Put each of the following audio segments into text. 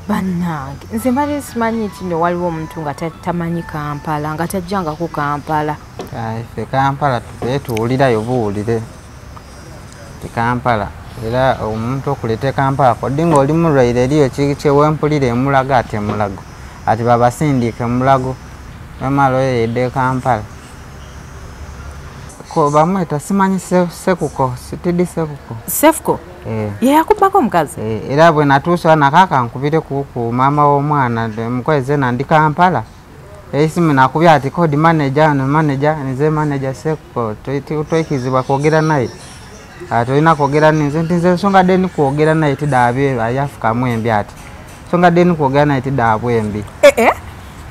Bannange nze mbadde simanyi nti nno waliwo omuntu nga tamanyi Kampala nga tajjangako Kampala. Ffe Kampala tuwulirayo buwulire ti Kampala era omuntu okulete Kampala koddi ng'oli mulwaire eriyo kyewempulira emulago ate mulago ati babasindiike mulago bamala oyedde Kampala ko bamweta simanyi Sekuko sitidi Sefuko ye yakubako omukazi era bwe natuusa nakaka nkubire ku maama w'omwana mukweze nandi Kampala esimu nakubya ati kodi manager nize manager Sekuko toikizibwa kwogera naye atolina kwogera nze nsonga deni kwogera naye tidabye ayafukamu embi ati nsonga deni kwogera naye tidabwe embi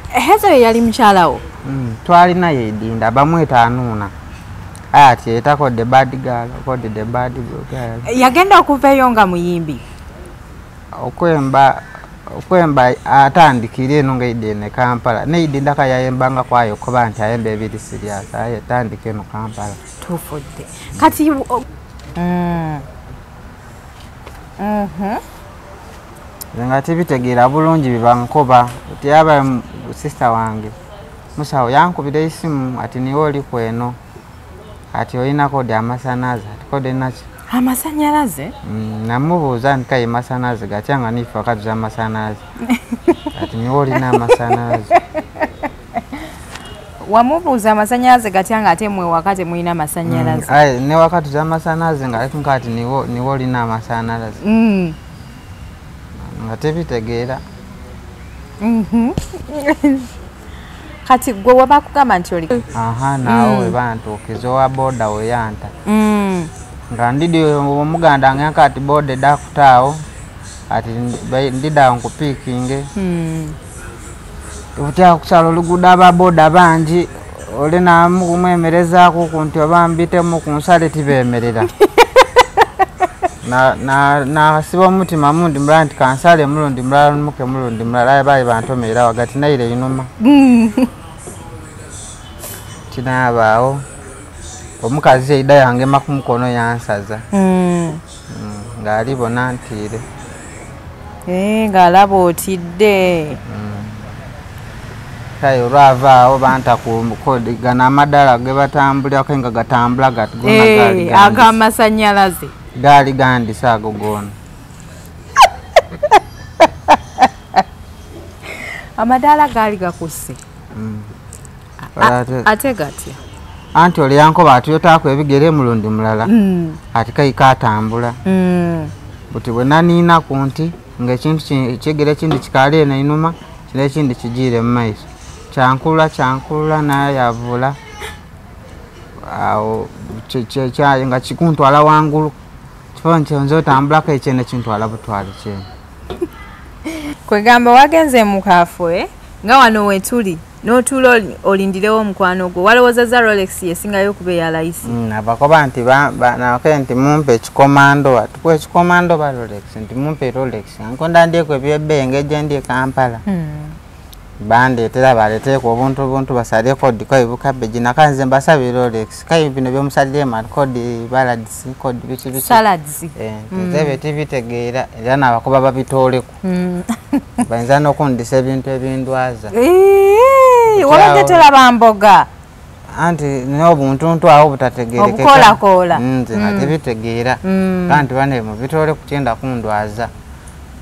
Hezo yali mukyalawo twalina yedinda bamweta Anuuna ati etako the bad girl kodi the bad girl yagenda okuvayo nga muyimbi okwemba atandikire eno nga idene Kampala neidinda kayayembanga kwayo kuba nti ayemba ebiri serious aye tandike no Kampala tufudde kati nga tibitegeera bulungi bibankoba oti aba sister wange musawo yankubira isimu ati niwe oli kweno ati olina kodi amasanazi ati kodi naki amasanyalaze namubuuza nti kaye masanazi gatyanga nife wakati amasanazi ati niwe olina amasanazi wamubuuza amasanyalaze gatyanga ate mwe wakati mulina amasanyalaze ne wakati z'amasanazi ngati niwe olina amasanyalaze nga tebitegeera kati gwe wabakugamba nti oli naawe webantuukiza owa boda weyanta nga ndidi omuganda ngenka ati boda edakutaawo ati ndidawo nkupiikinge otya kusala oluguudo ababoda bangi oli namumwemerezaako kunti oba mbitemu ku nsale tibeemerera nasiba omutima mundi mulala nti kansale mulundi mulala muke mulundi mulala aye baali bantomerera wagati naire inuma kinaabaawo omukazi eida yangema ku mukono yansaza ng'ali bona ntiire ng'alaba otidde kale olwavaawo banta gana amadala ge batambulirako nga gatambula ag'amasanyalaze gaali gandisa ago goona amadaala gaali gakusse ate gatya anti oli yankoba ati yotaako ebigere mulundi mulala ati kaika atambula buti bwe naniinaku nti ng'ekintu ekigere kindi kikaali eno einuma kino ekindi kigiire mu maiso kyankulula naye yavula awo nga kikuntwala wangulu kifo nti nze otambulako ekyene kintwala butwale kyene kwegamba wagenze mu kafwe nga wano wetuli n'otuula olindirewo omukwano gwo walowoozezza Rolex yesingayo okuba eya layisi abakoba nti nake nti mumpe ekikomando atukuwa ekikomando ba Rolex nti mumpe Rolex nkonda ndyeku ebyebbeeyi ng'ejja ndi e Kampala bandeetera baleteeko obuntu basalire kodi kaibu cabbage nakanze mbasabire Rolex kayi bino byomusalire ma kodi baladisi kodi biki salads nzebe tibitegeera era nabakoba babitooleku bayinza n'okundisa ebintu ebindwaza wabagetera bamboga anti n'obuntuntu awo butategeerekeka obukoolakoola nze nga tebitegeera kanti bane mubitoole ku kyenda kundwaza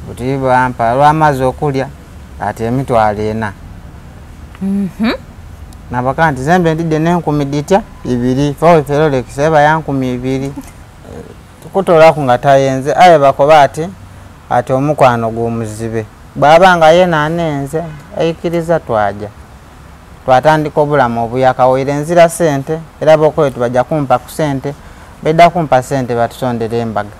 buti bampa lw'amazzi okulya ati emitwalo 4 nabaka nti zembe ndidde n'enkumi ditya 2 fawe Rolex eba yankumi 2 tukutoolaku nga tayenze aye bakoba ati omukwano gw'omuzibe bw'aba nga ye naanenze ayikiriza twaja twatandika obulamu obuyakawoire enzira sente era bokoye tubajja kumpa ku sente bedda kumpa sente batusondera embaga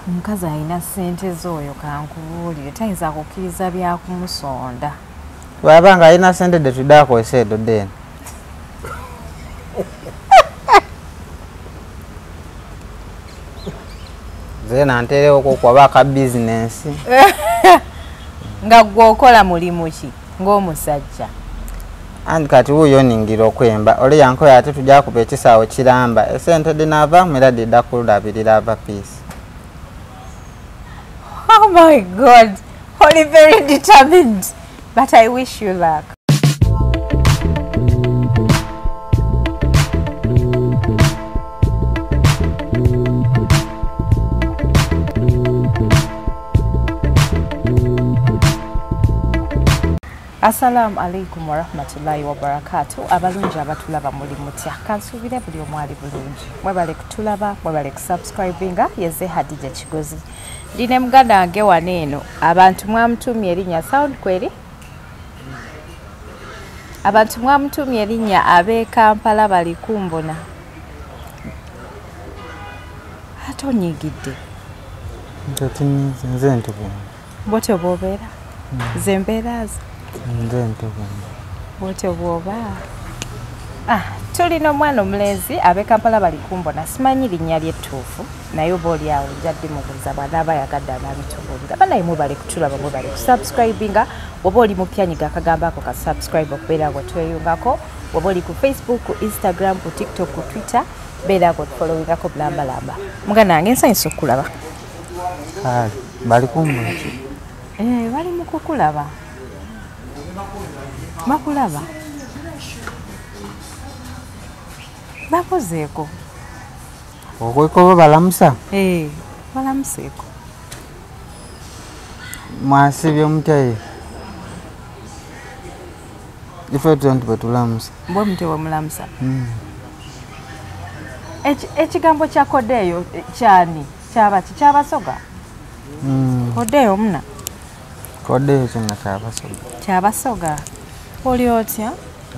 omukazi alina ssente z'oyo kankubuulire tayinza kukkiriza byakumusonda bw'aba nga alina sente de tudaakozesa edo deni ze nanterewo kukwaba aka bizinensi nga gwe okola mulimu ki ng'omusajja andi kati wuuyo ningira okwemba oli yankoya ate tujja kuba ekisaawo kiramba esente dinaava era didda kululabirira ava piisi Oh my God. Only very determined. But I wish you luck. Assalamu alaikum wa rahmatullahi wa barakatuh. Abalungi abatulaba muli mutya. Kansubire buli omwali bulungi. Mwebale kutulaba, mwebale kusubscribinga yeze Hadija Kigozi. Ndine muganda wange waneeno. Abantu mwamutumye erinnya sound kweri? Abantu mwamutumye erinnya ab'e Kampala bali kumbona. Ate onyigidde. Nze ntubona. Bwotyo bw'obeera? Ze mbeerazo? Nze ntubona. Bwotyo bw'oba? Tulina omwana omulenzi ab'e Kampala bali kumbona. Simanyi linnya ly'ettuufu naye oba oli awo njadde mubuuza bw'anaaba yagadde anaabitubuulira. Banaye mwebale kutulaba, mwebale kusubscribinga. Oba oli mupya nyiga akagambo ako ka subscribe okubeera nga tweyungako. Oba oli ku Facebook, ku Instagram, ku TikTok, ku Twitter, beera nga otufollowingako bulambalamba. Muganda wange nsanyusa okukulaba. Bali kumbona ki? Bali mu kukulaba. Bakulaba? Bakozeeko? Okweko balamusa? Balamuseeko. Mwasibye omutyaye? Ife tuzanti batulamusa. Mbwe mutye wemulamusa? Ekigambo kya kodeeyo kyani? Kyabaki? Kyabasoga? Kodeeyo muna? Kodeeyo kyonna kyabasoga. Kyabasoga? Oli otya?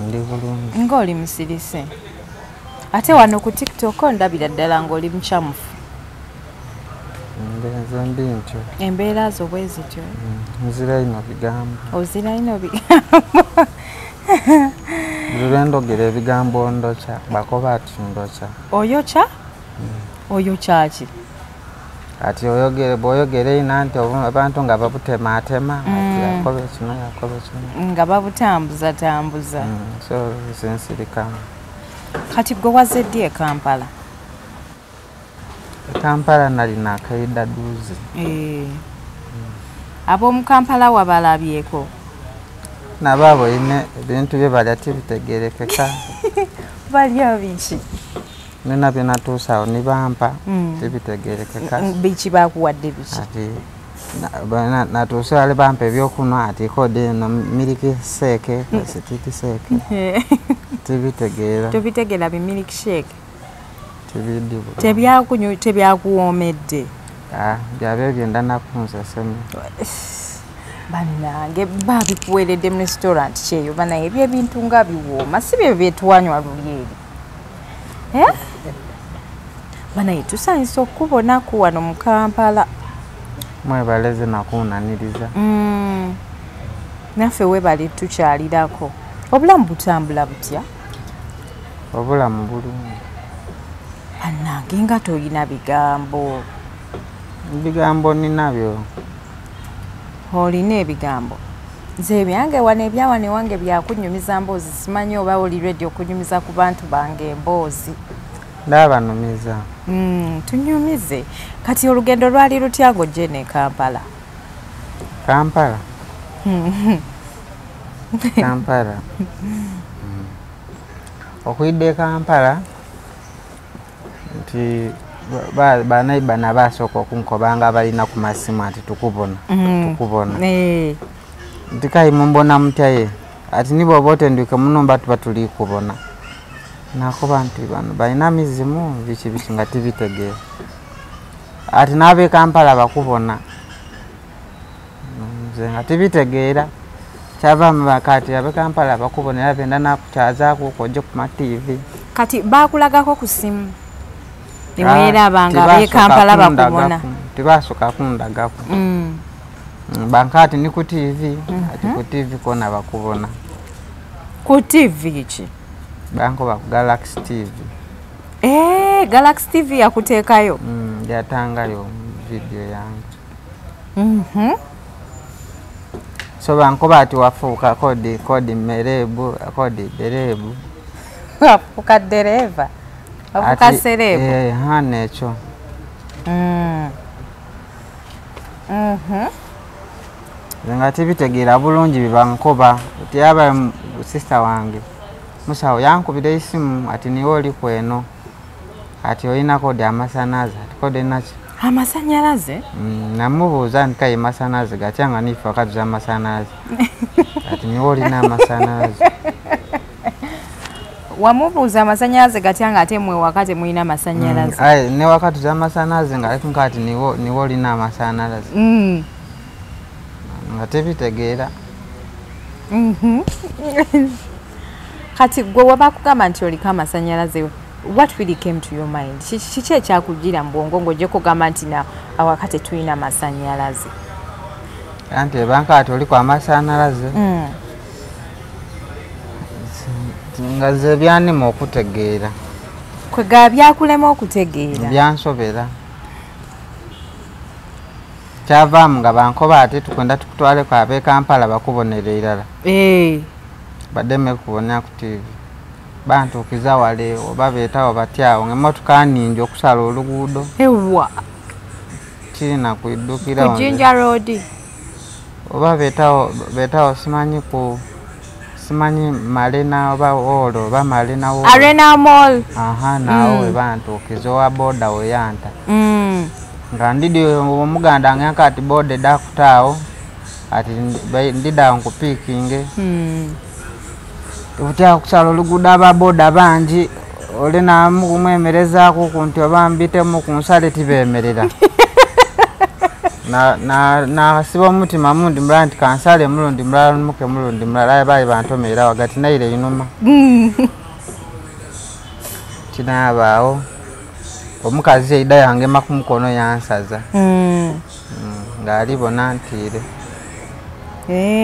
Ndi bulungi. Ng'oli musirise. Ate wano ku TikTok ndabira ddala ng'oli mukyamufu. Nze ndi ntyo. Embeera zo bwe zityo? Nzira ino bigambo. Ozira ino bigambo? Lwe ndogera ebigambo ndokya, bakoba ati ndokya. Oyokya? Oyokya ki? Ati bw'oyogera ina nti abantu nga babutemaatema ati yakobe kino yakobe kino. Nga babutambuzatambuza. So sensirikamu. Kati gwe waze ddi e Kampala? Kampala nali nakayida duuzi. Ab'omu Kampala wabalabyeko? Nabo abo ine ebintu bye balya tibitegerekeka. Balya biki? Nina bye natuusawo ni bampa tibitegerekeka. Biki bakuwadde biki? Ati natuuse bali bampa ebyokunwa ati kode eno miliki seeke sititi seeke. Tibitegeera. Tobitegeera bi milk shake? Tibiddi bulungi. Tebyakuwoomedde? Byabyo byenda nakunsesemu. Bannange babikuweeredde mu restaurant kyeyo banaye ebyebintu nga biwooma si byo byetuwanywa luli eri. Banaye tusanyusa okukubonaku wano mu Kampala. Mwebaleze nakunaniriza. Naffe weebale tukyalirako. Obulamu butambula butya? Obulamu bulungi. Bannange nga toyina bigambo. Bigambo ninabyo. Olina ebigambo? Nze ebyange wano ebyawane wange byakunyumiza mboozi simanyi oba oli ready okunyumiza ku bantu bange emboozi. Ndaabanumiza. Tunyumize. Kati olugendo lwali lutya ng'ojje ne Kampala? Kampala? Kampala. Okuyidde Kampala nti banaiba nabasooka okunkobanga balina ku masimu ati tukubona. Tukubona. Nti kayi mumbona mutyaye ati nibo oba otendwike muno mba tuba tuli kubona. Nakuba nti bano balina mizimu biki nga tibitegeera. Ati n'ab'e Kampala bakubona. Nze nga tibitegeera. Kyavaamu bakati ab'e Kampala bakubona era benda nakukyazaako okojja ku ma TV. Kati baakulagako ku simu? Ne weerabanga ab'e Kampala bakubona? Tibasooka kundagako. Bankati ni ku TV. Ati ku TV kona bakubona. Ku TV ki? Bankoba ku Galaxy TV. Galaxy TV yakuteekayo? Yatangayo video yange. So bankoba ati wafuuka kodi merebu, kodi derebu. Wafuuka dereva? Wafuuka serebu? Hane ekyo. nga tibitegeera bulungi bibankoba ti aba sister wange musawo yankubira esimu ati niwe oli kweno ati olina kodi amasanazi ati kodi naki amasanyalaze namubuuza nti kaye masanazi gatya nga nife wakati z'amasanazi ati niwe olina amasanazi wamubuuza amasanyalaze gatya nga ate mwe wakati mulina amasanyalaze ne wakati z'amasanazi nga ate nkati niwe olina amasanyalaze nga tebitegeera kati gwe wabakugamba nti oliko amasanyalaze what really came to your mind kiki ekyakujjira mu bwongo ng'ojja kugamba nti na awakati tulina amasanyalaze anti ebanka ati oliko amasanyalaze nga ze byanema okutegeera kwega byakulema okutegeera byansobera kyavaamu nga bankoba ati tukwenda tukutwaleko ab'e Kampala bakubonera irala baddeme kubonera ku TV bantuukiza wale oba beetawo batyawo ng'emmotoka nningi okusala oluguudo ewa kirina kuiddukira ku Jinja Road oba beetawo simanyi Marina oba Olo oba Marina Olo Arena Mall nawo we bantuukiza owa boda weyanta nga ndidi omuganda ngenka ati boda edakutaawo ati ndidawo nkupiikinge Ubutya kusala oluguudo ababoda bangi olina mwemerezaako kunti oba mbitemu ku nsale tibeemerera nasiba omutima mundi mulala nti kansale mulundi mulala numuke mulundi mulala aye baali bantomerera wagati naire inuma kinaabaawo omukazi eida yangema ku mukono yansaza ng'ali bona ntiire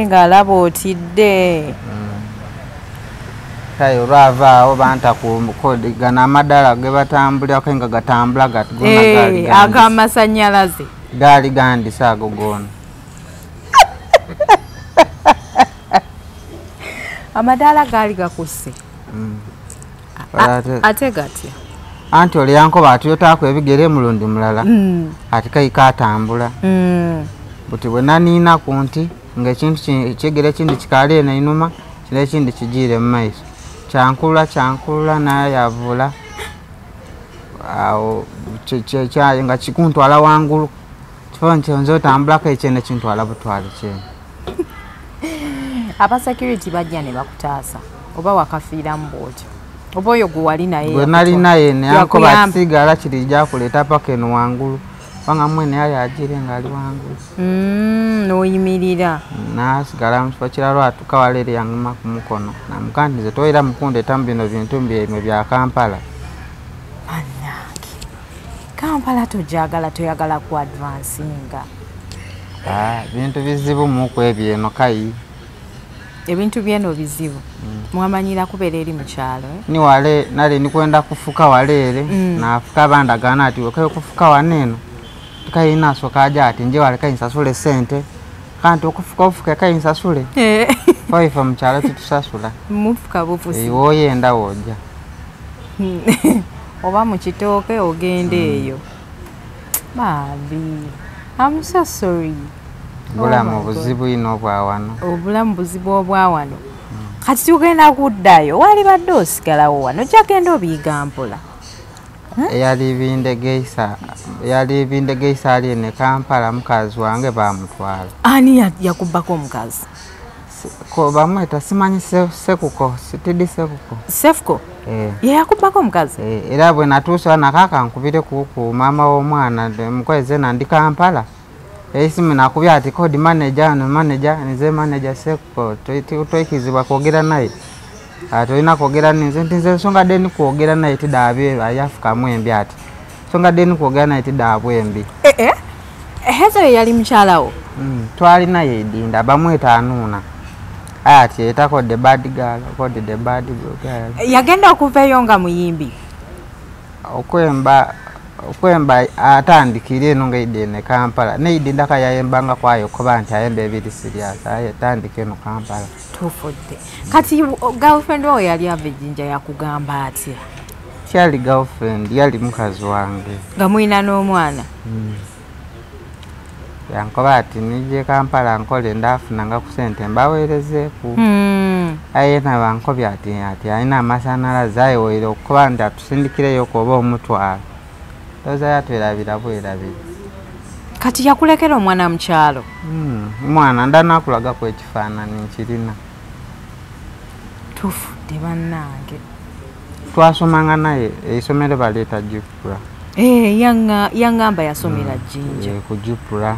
ng'alaba otidde kale olwavaawo banta ku kodi gana amadala ge batambulirako nga gatambula ag'amasanyalaze gaali gandisa ago goona amadala gaali gakusse ate gatya anti oli yankoba atuyotaako ebigere mulundi mulala ati kayika atambula buti bwe naniina ku nti ng'ekintu kyegere ekindi kikaali eno einuma kino ekindi kigiire mu maiso kyankulula naye yavula awo nga kikuntwala wangulu kifo nti nze otambulako ekyene kintwala butwale kyene aba security bajja ne bakutaasa oba wakafiiramu bwotyo oba oyo gwe wali naye gwe nali naye neyankoba kisigala kiri jakuleeta paka eno wangulu kubanga mwene yali agire ngaali wangulu n'oyimirira nasigala mu kifo kirala atuuka wala eri yangema ku mukono namuga nti nze toyira mukundeetamu bino bintu byemwe bya Kampala bannange Kampala toyagala ku advancinga bintu bizibu muku ebyo eno kayi ebintu byeno bizibu mwamanyira kubeera eri mu kyalo ni wale nali nikwenda kufuka waleere nafuka bandagana ati wekayo kufuka waneeno tukayina soka aja ati nje wale kayinsasule sente kanti okufuka kayinsasule waifa mu kyalo titusasula mufuka bufusi woyenda wojja oba mu kitooke ogenda eyo bambi I'm so sorry obulamu buzibu ino obwa wano obulamu buzibu obwa wano kati tugenda kuddayo wali badde osigalawo wano gyagenda obiyiga mpola yali bindegeisa ali ene Kampala mukazi wange bamutwala ani yakubbako omukazi ko bamweta simanyi sekuko sitidi sekuko ye yakubbako omukazi era bwe natuusa nakaka nkubire ku mama w'omwana mukwezi nandi Kampala esimu nakubya ati kodi manager nize manager sekuko toikizibwa kwogera naye atolina kwogera ninze ntinze nsonga deni kwogera naye tidaabe ayafukamu embi ati nsonga deni kwogera naye tidaabwembi hezo yali mukyalawo twali naye edinda bamweta anuuna ati etako the bad girl kodi the bad girl yagenda okuveeyo nga muyimbi okwemba atandikire eno ngaide ne Kampala neidi ndaka yayembanga kwayo kuba nti ayembe ebiri serious aye tandike no Kampala tufudde kati girlfriend oyo yali avejinja yakugamba atya kyali girlfriend yali mukazi wange nga mwina n'omwana yankoba ati nije Kampala nkole ndafuna nga ku sente mbaweerezeeku aye nabankobye ati alina amasanalaze ayewoire okuba nti atusindikireyo kuba omutwalo toza yatwerabira bwerabira kati yakulekera omwana mukyalo omwana ndanakulaga ekifaananyi nkirina tufudde bannange twasomanga naye eisomero baleeta Jupra yaŋŋamba yasomera Jinja ku Jupra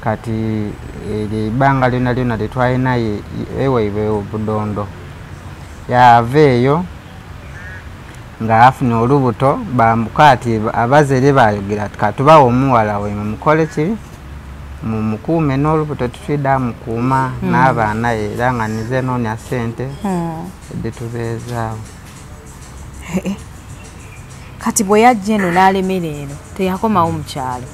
kati ebbanga lyonna lyetwalinaye ewaibwe Obudondo yava eyo nga afuna olubuto bambuka ati abazere bayogera katubawo omuwala we mukole ki mumukuume n'olubuto tutwidde mukuuma n'abaana era nga nize noonya ssente editubeezaawo kati bwe yajja eno n'alemera eno teyakomawo mukyalo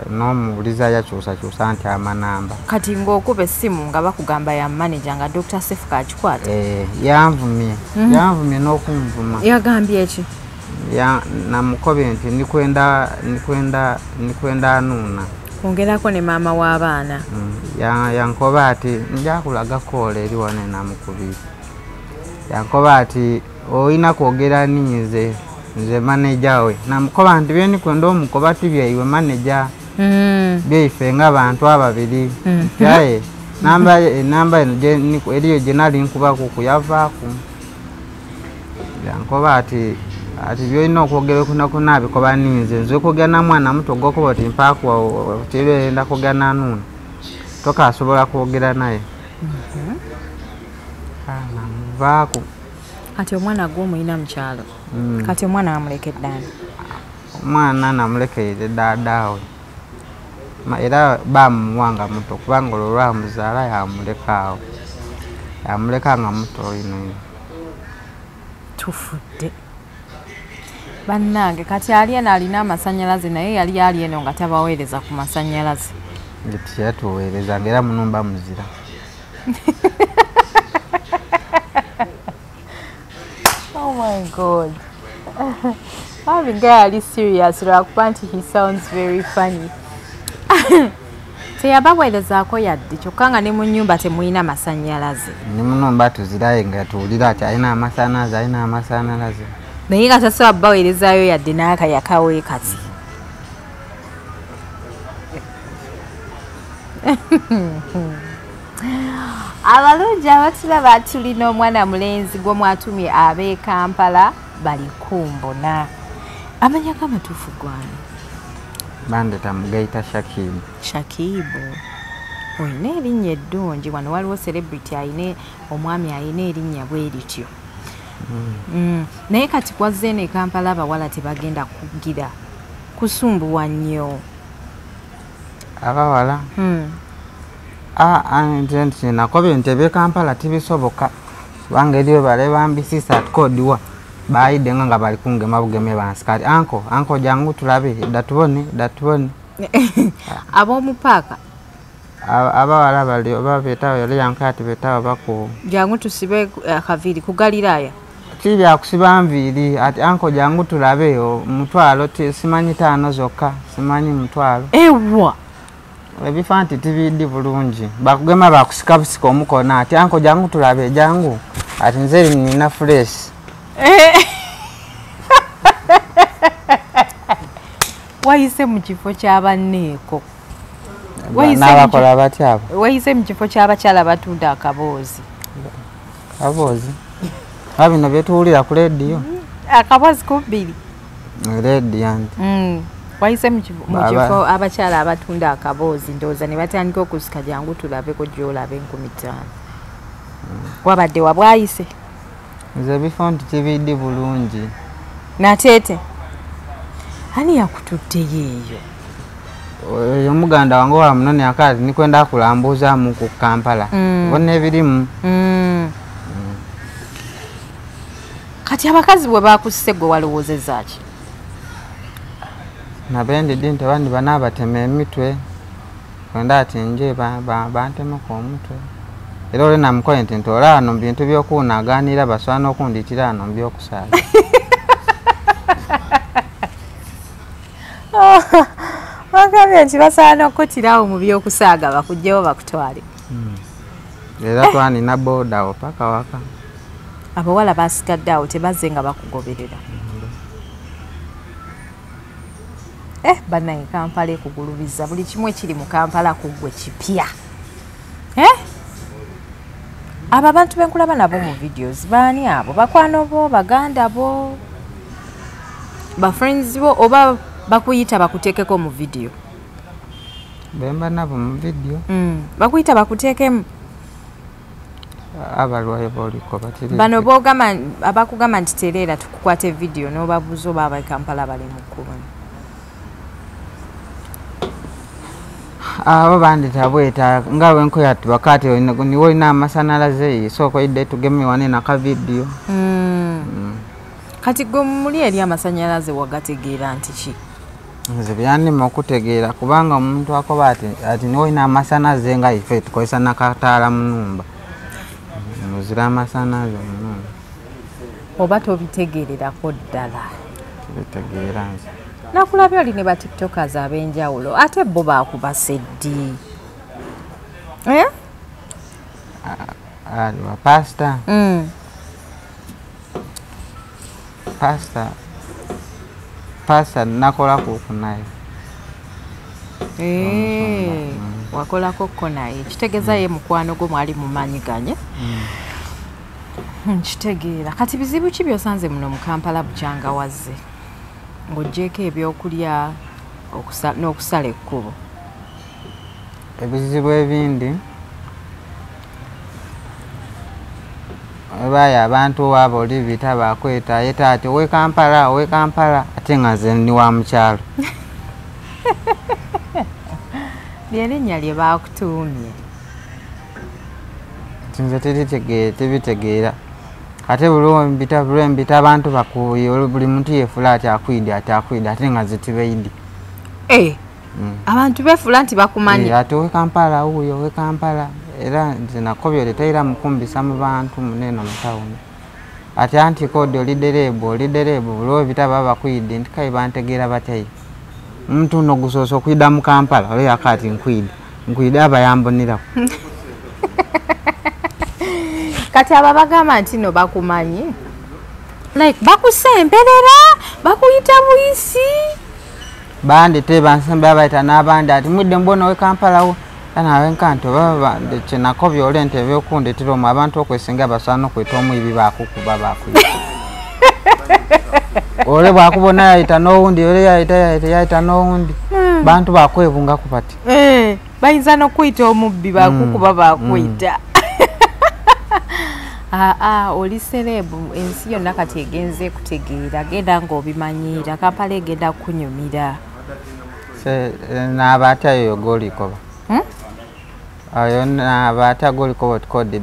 n'omuwuliza yakyusakyusa nti amanamba kati ng'okuba essimu nga bakugamba ya manager nga Dr. Sefu kakikwata yanvumye n'okunvuma yagambye eki namukobye nti nikwenda anuuna kwongerako ne maama w'abaana yankoba ati njakulaga koola eri wano namukubiri yankoba ati olina kwogera ninze nze manager we namukoba nti byenikwenda omukoba tibyaiwe manager byaife nga bantu ababiri yaye enamba eriyo gye nali nkubaku kuyavaaku yankoba ati byolina okwogera kunakuna bikoba ninze nze kwogera na mwana muto gokuba oti mpaakuwa tirenda kwogera nanuuna tokasobola kwogera naye namuvaaku kati omwana gw'omuyina mukyalo kati omwana amulekedde ani omwana namulekerere daadaawe era bamuwanga muto kubanga olwo lwamuzaala yamuleka nga muto ino tufudde bannange kati ali eno alina amasannyalaze naye yali ali eno nga tabaweereza ku masannyalaze tikiyatuweereza nga era munumba muzira oh my god Marvin guy ali serious lwakuba nti he sounds very funny teyabaweerezaako yadde kyokka nga ne mu nnyumba temulina masannyalaze ne munumba tuziraye nga tuwulira ati alina amasanalaze naye nga tasobola baweerezaayo yadde n'akayakawe kati abalungi abatulaba tulina omwana mulenzi gwe mwatumye ab'e Kampala bali kumbona amanya gamatuufu gwani bandeta Mugaita Shakibu olina erinnya eddungi wano waliwo celebrity omwami alina erinnya bwe lityo naye kati kwazze ne Kampala abawala tebagenda kugira kusumbuwa nnyo abawala nti nakobye nti eb'e Kampala tibisoboka kubanga eriyo bale bambisisa tukodiwa baayidde nga bali kungema bugeme bansi kati anko jangu tulabe datubone ab'omu paaka abawala bali oba beetawo yali yankati beetawo baku jangu tusibe akaviiri kugaliraaya kibyakusiba nviiri ati anko jangu tulabe omutwalo simanyi 5 zokka simanyi mutwalo ewa ebifa nti tibiddi bulungi bakugema bakusika busika omukona ati anko jangu tulabe jangu ati nze nina fresh wayise mu kifo ky'abanneeko n'abakola batyabo wayise mu kifo ky'abakyala batunda akaboozi abino byetuwulira ku lediyo akaboozi kubbiri lediyo nti wayise mu kifo abakyala abatunda akaboozi ndowooza ne batandika okusika jangu tulabeko gy'olaba 5,000 wabadde wabwayise nze bifo nti kibiddi bulungi nateete ani yakutuddeyo eyo oyo muganda wange wa munone akati nikwenda kulambuzaamu ku Kampala bonna ebirimu kati abakazi bwe bakusise gwe walowoozezza ki nabendidi nti abandi banaabatema emitwe kwenda ati nje bantemeko omutwe era ole namukoye nti ola ano bintu by'okuwunagaanira basobola n'okunditira ano by'okusaala Bagambye nti basaana okutirawo mu by'okusaaga bakugyewo bakutwale. Era twanina boda opaka waka. Abawala basigadde awo tebazze nga bakugoberera. Bannaye Kampala ekugulubiza buli kimu ekiri mu Kampala kuggwe kipya. Abo abantu benkulaba nabo mu videos baani abo? Bakwano bo, baganda bo, ba friends bo oba bakuyita bakuteekeko mu video? Bemba nabo mu video. Bakuyita bakuteekemu? Abalwaye boliko batiri. Bano bogamba abakugamba nti tereera tukukwate video n'obabuuza oba aba Kampala bali mu kkubo. Abo bandita bweta nga wenko yati wakati niwo ina amasanalaze isoko ide tugeme wane na ka video. Kati gwe muli eri amasanyalaze wagategeera nti ki? Nze byannema okutegeera kubanga omuntu akoba ati niwo ina amasanaze nga ife tukozesa nakataala mu nnumba. Muzira amasanaze mu nnumba. Oba tobitegeererako ddala? Tubitegeera nze. Nakulabye oli ne ba tiktokers ab'enjawulo ate bo baakubase ddi? Wa pasta. Pasta nakolako kunaye. Wakolako ko naye kitegeeza ye mukwano gwo mwali mumanyiganye. Kitegeera. Kati bizibu ki by'osanze muno mu Kampala bukyanga wazze? Ng'oggyeko ebyokulya n'okusala ekkubo. Ebizibu ebindi baya abantu wabo oli bita bakweta yeta ati owe Kampala ate nga nze ni wa mukyalo. Ly'erinnya lye baakutuumye. Nze tebitegeera. Ate bulembita abantu bakuye buli muntu yefula ati akwidde ate nga zitibeidi. Abantu befula nti bakumanyi. Ati owe Kampala uyo owe Kampala era nze nakobyo letaira mukumbisa mu bantu muneno mu tawuni. Ati anti kodi olidereebo bulo bitaba bakwidde nti kai bantegeera batyayi. Muntu no gusoso kwida mu Kampala ole yakati nkwidde abayambonera. Kati aba bagamba nti no bakumanyi. Like bakusemperera, bakuyita buyisi. Bandi tebansembe abayita n'abandi ati mudde mbona we Kampala wo. Kana wenkanto baba kinakobyo ole ntebe okundetira omu abantu okwesinga basana okweta omwibi bakukuba bakuyita. Ole bwakubona yayita n'owundi ole yayita n'owundi. Bantu bakwebunga kupati. Bayinza n'okuyita omubbi bakukuba bakuyita. Oli serebu ensi yonna kati egenze kutegeera genda ng'obimanyiira Kampala egenda kunyumira. N'abaata yoyo golikoba. Ayo n'abaata golikoba tukode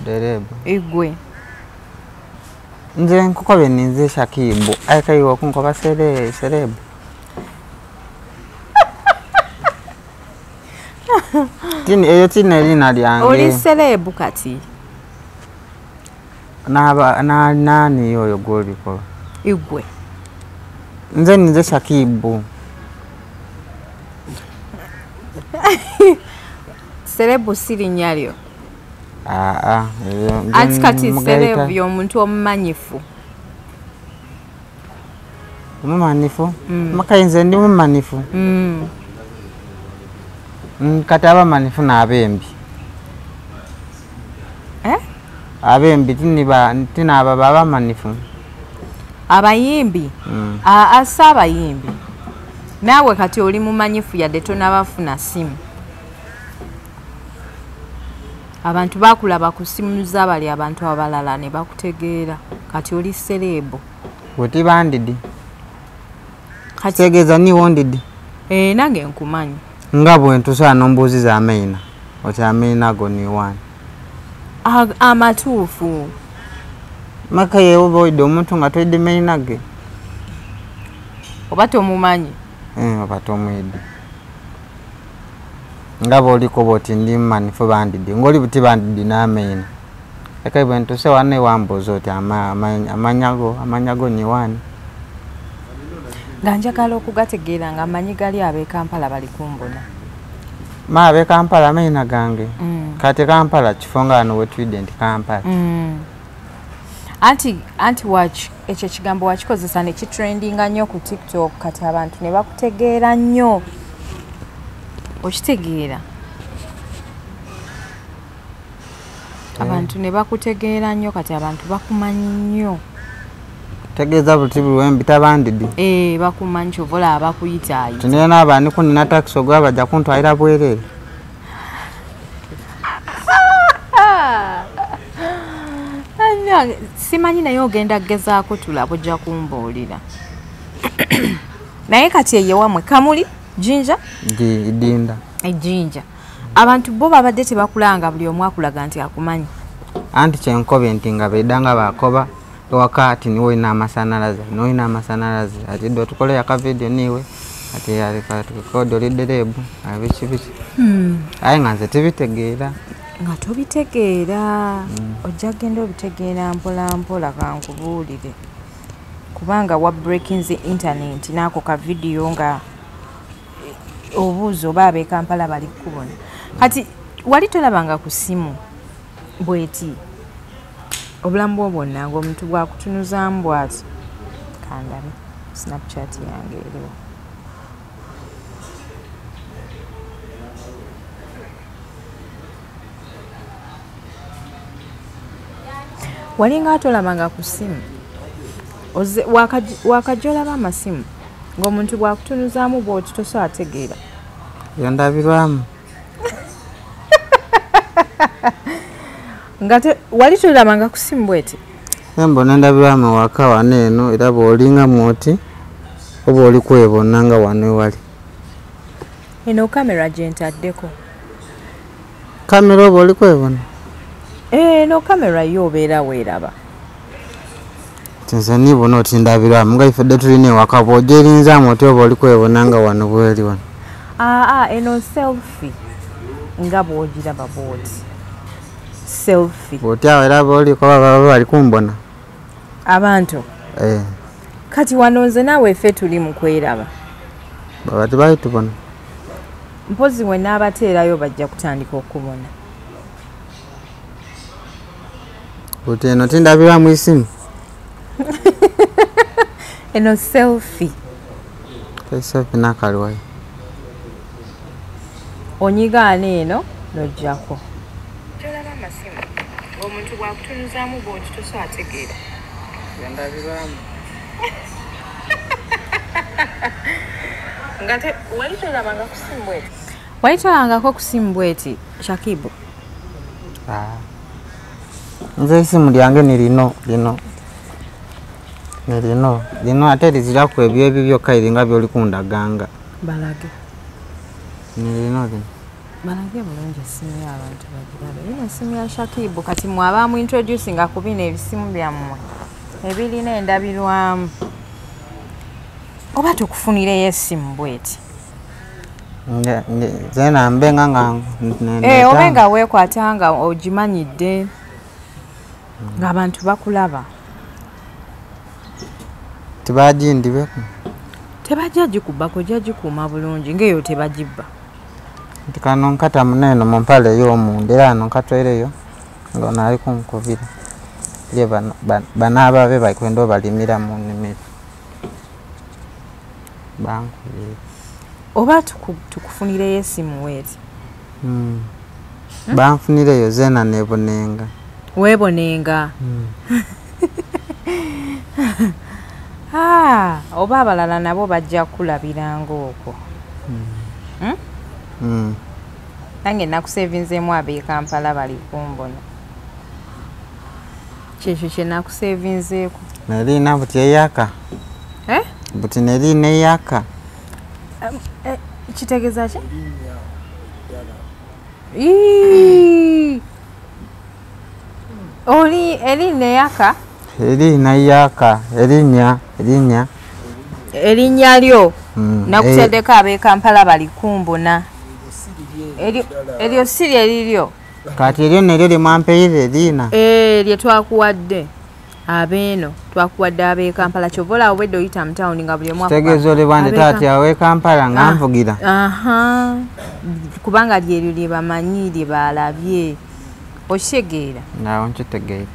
derebu. Igwe. Nze nkukobe ninze Shakibu. Ayikayiwa kunkoba serebu. Eyo tina erina lyange. Oli serebu kati? Nani yoyo golikoba? Igwe. Nze ninze Shakibu. Serebu siri nyalyo. Ati kati serebu y'omuntu omumanyifu. Omumanyifu? Makayinze ndi omumanyifu. Kati abamanifu n'abembi. Abembi tinaba abamanifu. Abayimbi? Asa abayimbi. Naawe kati oli mumanyifu yadde tonabafuna simu. Abantu bakulaba ku simu z'abali abantu abalala ne bakutegeera. Kati oli serebu. Woti bandidi. Kategeeza ni wondidi. Nange nkumanyi. Nga bwe ntusaana ombuuziza ameina. Oti ameina go ni wani. Amatuufu. Makaye oba oidde omuntu nga toidde meina ge. Oba tomumanyi? Oba tomwidde. Nga boliko boti ndi manifu bandidi. Ngoli buti bandidi n'ameina. Ekaye bwe ntuse wane wambuuza oti amanyago ni wani. nga njagala okugategeera nga manyi gali ab'e Kampala bali kumbona. Ab'e Kampala amazina gange kati Kampala kifo nga wano wetwidde nti Kampala. Anti watch ekyo ekigambo wakikozesa ne kitrendinga nnyo ku TikTok kati abantu ne bakutegeera nnyo. Okitegeera? Abantu ne bakutegeera nnyo kati abantu bakumanyi nnyo. Tegeeza buti buli bitabandidi. Bakumanyi kyovola abakuyita. Tunira n'abaani kunina taxi ogwa bajja kuntwalira bwerere. Simanyi naye ogenda gezaako tulaba ojja kumbuulira. Naye kati eye wamwe Kamuli Jinja? Idinda. Ejinja. Abantu bo babadde tebakulanga buli omu akulaga nti akumanyi. Anti kyenkobe nti nga beddanga bakoba wakati niwe olina amasanalaze ati ddo tukole yaka video niwe ati yaleka tukodo liderebu abiki aye nga nze tibitegeera nga tobitegeera ojja genda obitegeera mpola mpola kankubuulire kubanga wa breaking the internet naako ka video nga obuuzo oba ab'e Kampala bali kubona kati wali tolabanga ku simu bweti obulamu bwo bwonna ng'omuntu bwakutunuzaamu bw'ati kandabe Snapchat yange eriwo walinga atolabanga ku simu wakajolaba amasimu ng'omuntu bwakutunuzaamu bw'oti tosobola tegeera yandabirwamu ngate wali tulabanga ku simu bweti mbona ndabirwamu waka wano eno era bw'olinga mwoti oba oli kwebona nga wano wali eno kamera gye ntaddeko kamera oba oli kwebona eno kamera yo obeera weeraba nze nibona oti ndabirwamu nga ifedde tulina ewaka bw'ojja erinzaamu oti oba oli kwebona nga wano bweri wano eno selfie nga bw'ogiraba bwoti selfie bw'oti awo era bw'oliko baba bali kumbona abantu kati wano nze naawe ffe tuli mu kweraba baba tebali tubona mpozi we n'abateerayo bajja kutandika okubona bw'oti eno tindabirwamu isimu eno selfie selfie nakaliwayo onyigaana eno n'ojjako tolaba amasimu ng'omuntu bwakutunuzaamu bw'oti tosobola tegeera yandabirwamu ngate wali tolabanga ku simu bweti wali tolabangako ku simu bweti Shakibu nze isimu lyange nirino ate liziraku ebyo ebyo byokka iringa byoli kundaganga balage nirino balage bulungi essimu y'abantu bagirabe ino essimu ya Shakibu kati mwabaamu introducinga ku bino ebisimu byammwe ebirina endabirwamu oba tukufunireyo essimu bweti zena mbenga nga obe nga weekwata nga ogimanyidde ng'abantu bakulaba tebagindibeko tebajja gikubako jja gikuuma bulungi ng'eyo tebagibba nti kano nkata muneeno mu mpale ey'omunda era ano nkatwereyo ng'ono ali kunkubira ye banaababe bakwenda obalimira mu nnimiro bankubira oba tukufunireyo essimu weeti banfunireyo zena nebonenga weebonenga oba abalala nabo bajja kulabiranga okwo nange nakusevinzeemu ab'e Kampala bali kumbona kyekyo kye nakusevinzeeko neriina buti eyaka buti neriina eyaka kitegeeza ki oli eriina eyaka eriina eyaka erinnya lyo nakuteddeko ab'e Kampala bali kumbona eryo si lye liryo kati eryo neryo limwampeire eriina lye twakuwadde abeeno twakuwadde ab'e Kampala kyobola obwedde oyita mu town nga buli omu tegezo libandi taati awe Kampala nga nvugira kubanga lyeryo lye bamanyi lye balabye okitegeera nawo nkitegeera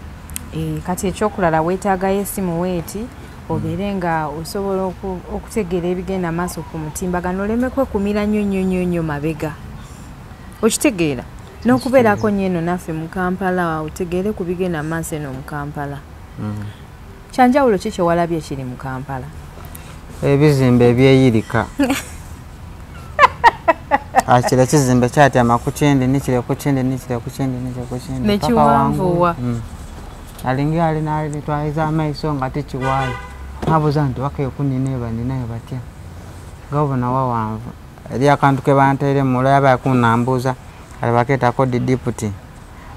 kati ekyokulala weetaagayo essimu weeti obeere nga osobola okutegeera ebigenda maaso ku mutimbagano oleme kwekumira nnyo mabega okitegeera n'okubeerako nnyo eno naffe mu Kampala otegeere ku bigenda maaso eno mu Kampala kyanjawulo ki kyewalabye kiri mu Kampala ebizimbe ebyeyirika kira ekizimbe kyatyama ku kindi nikire ku kindi nekiwanvuwa alingi alinalitwaliza amaiso nga tikiwaayo nabuuza nti wakeekuninayo batya gabona wawanvu eri akantu ke banteire mulo yaba kunambuuza alibakeetako didiputi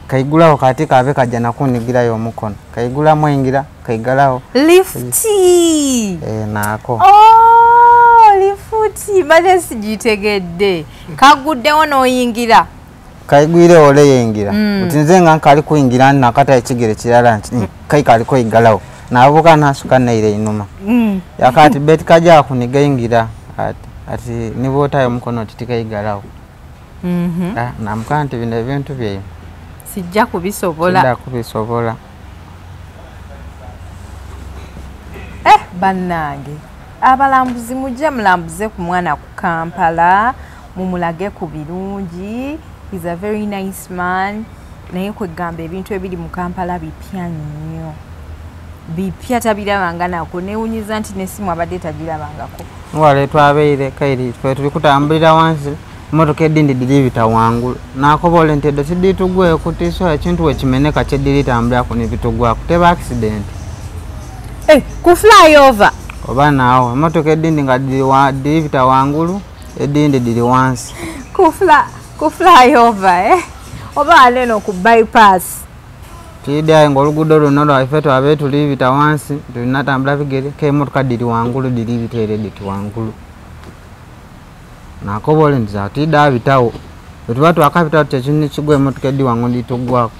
kaigulawo kati kabe kajja nakunigirayo omukono kaigulamu engira kaigalawo lifti naako lifuti bale sigitegedde kaguddewo n'oyingira kaigwire ole yengira utinze nga nkali kuyingira nakata ekigere kirala nti kai kali koigalawo nabuka nasuka neire inuma yakati beti kaja kuniga ingira ati nibota yo mukono titikaigalawo namukanti bino ebintu byeyo sijja kubisobola bannange abalambuzi mujja mulambuze ku mwana ku Kampala mumulage ku birungi. He's a very nice man. Naye kwegamba ebintu ebiri mu Kampala bipya nnyo. Bipya tabirabanganako newunyiza nti nesimu abadde tagirabangako. Wale twabeire kairi twe tuli kutambulira wansi motoka edindi diribita wangulu nakobola ntedo tiditugwe kutiso ekintu wekimeneka kyedirita ku nibitugwa kuteba accident ku flyover oba nawo motoka edindi nga diribita wangulu edindi diri wansi ku flyover oba aleno ku bypass kida ngo olugudo luno lwafeto abetu libita wansi tulinatambula bigere ke motoka diri wangulu diribita editi wangulu nakobole nza tida bitawo etubatu akapita tekini kigwe motoka edi wangundi tugwako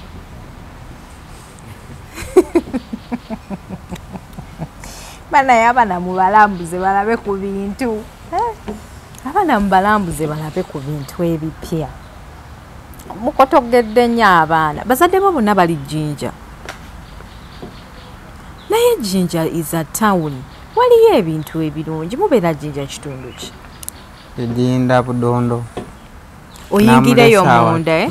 bana yabana mubalambuze balabe ku bintu abana mubalambuze balabe ku bintu ebipya mukotogedde nnyo abaana bazadde bo bonna bali Jinja naye Jinja is a town waliyo ebintu ebirungi mubeera Jinja kitundu ki edinda budondo oyingireyo munda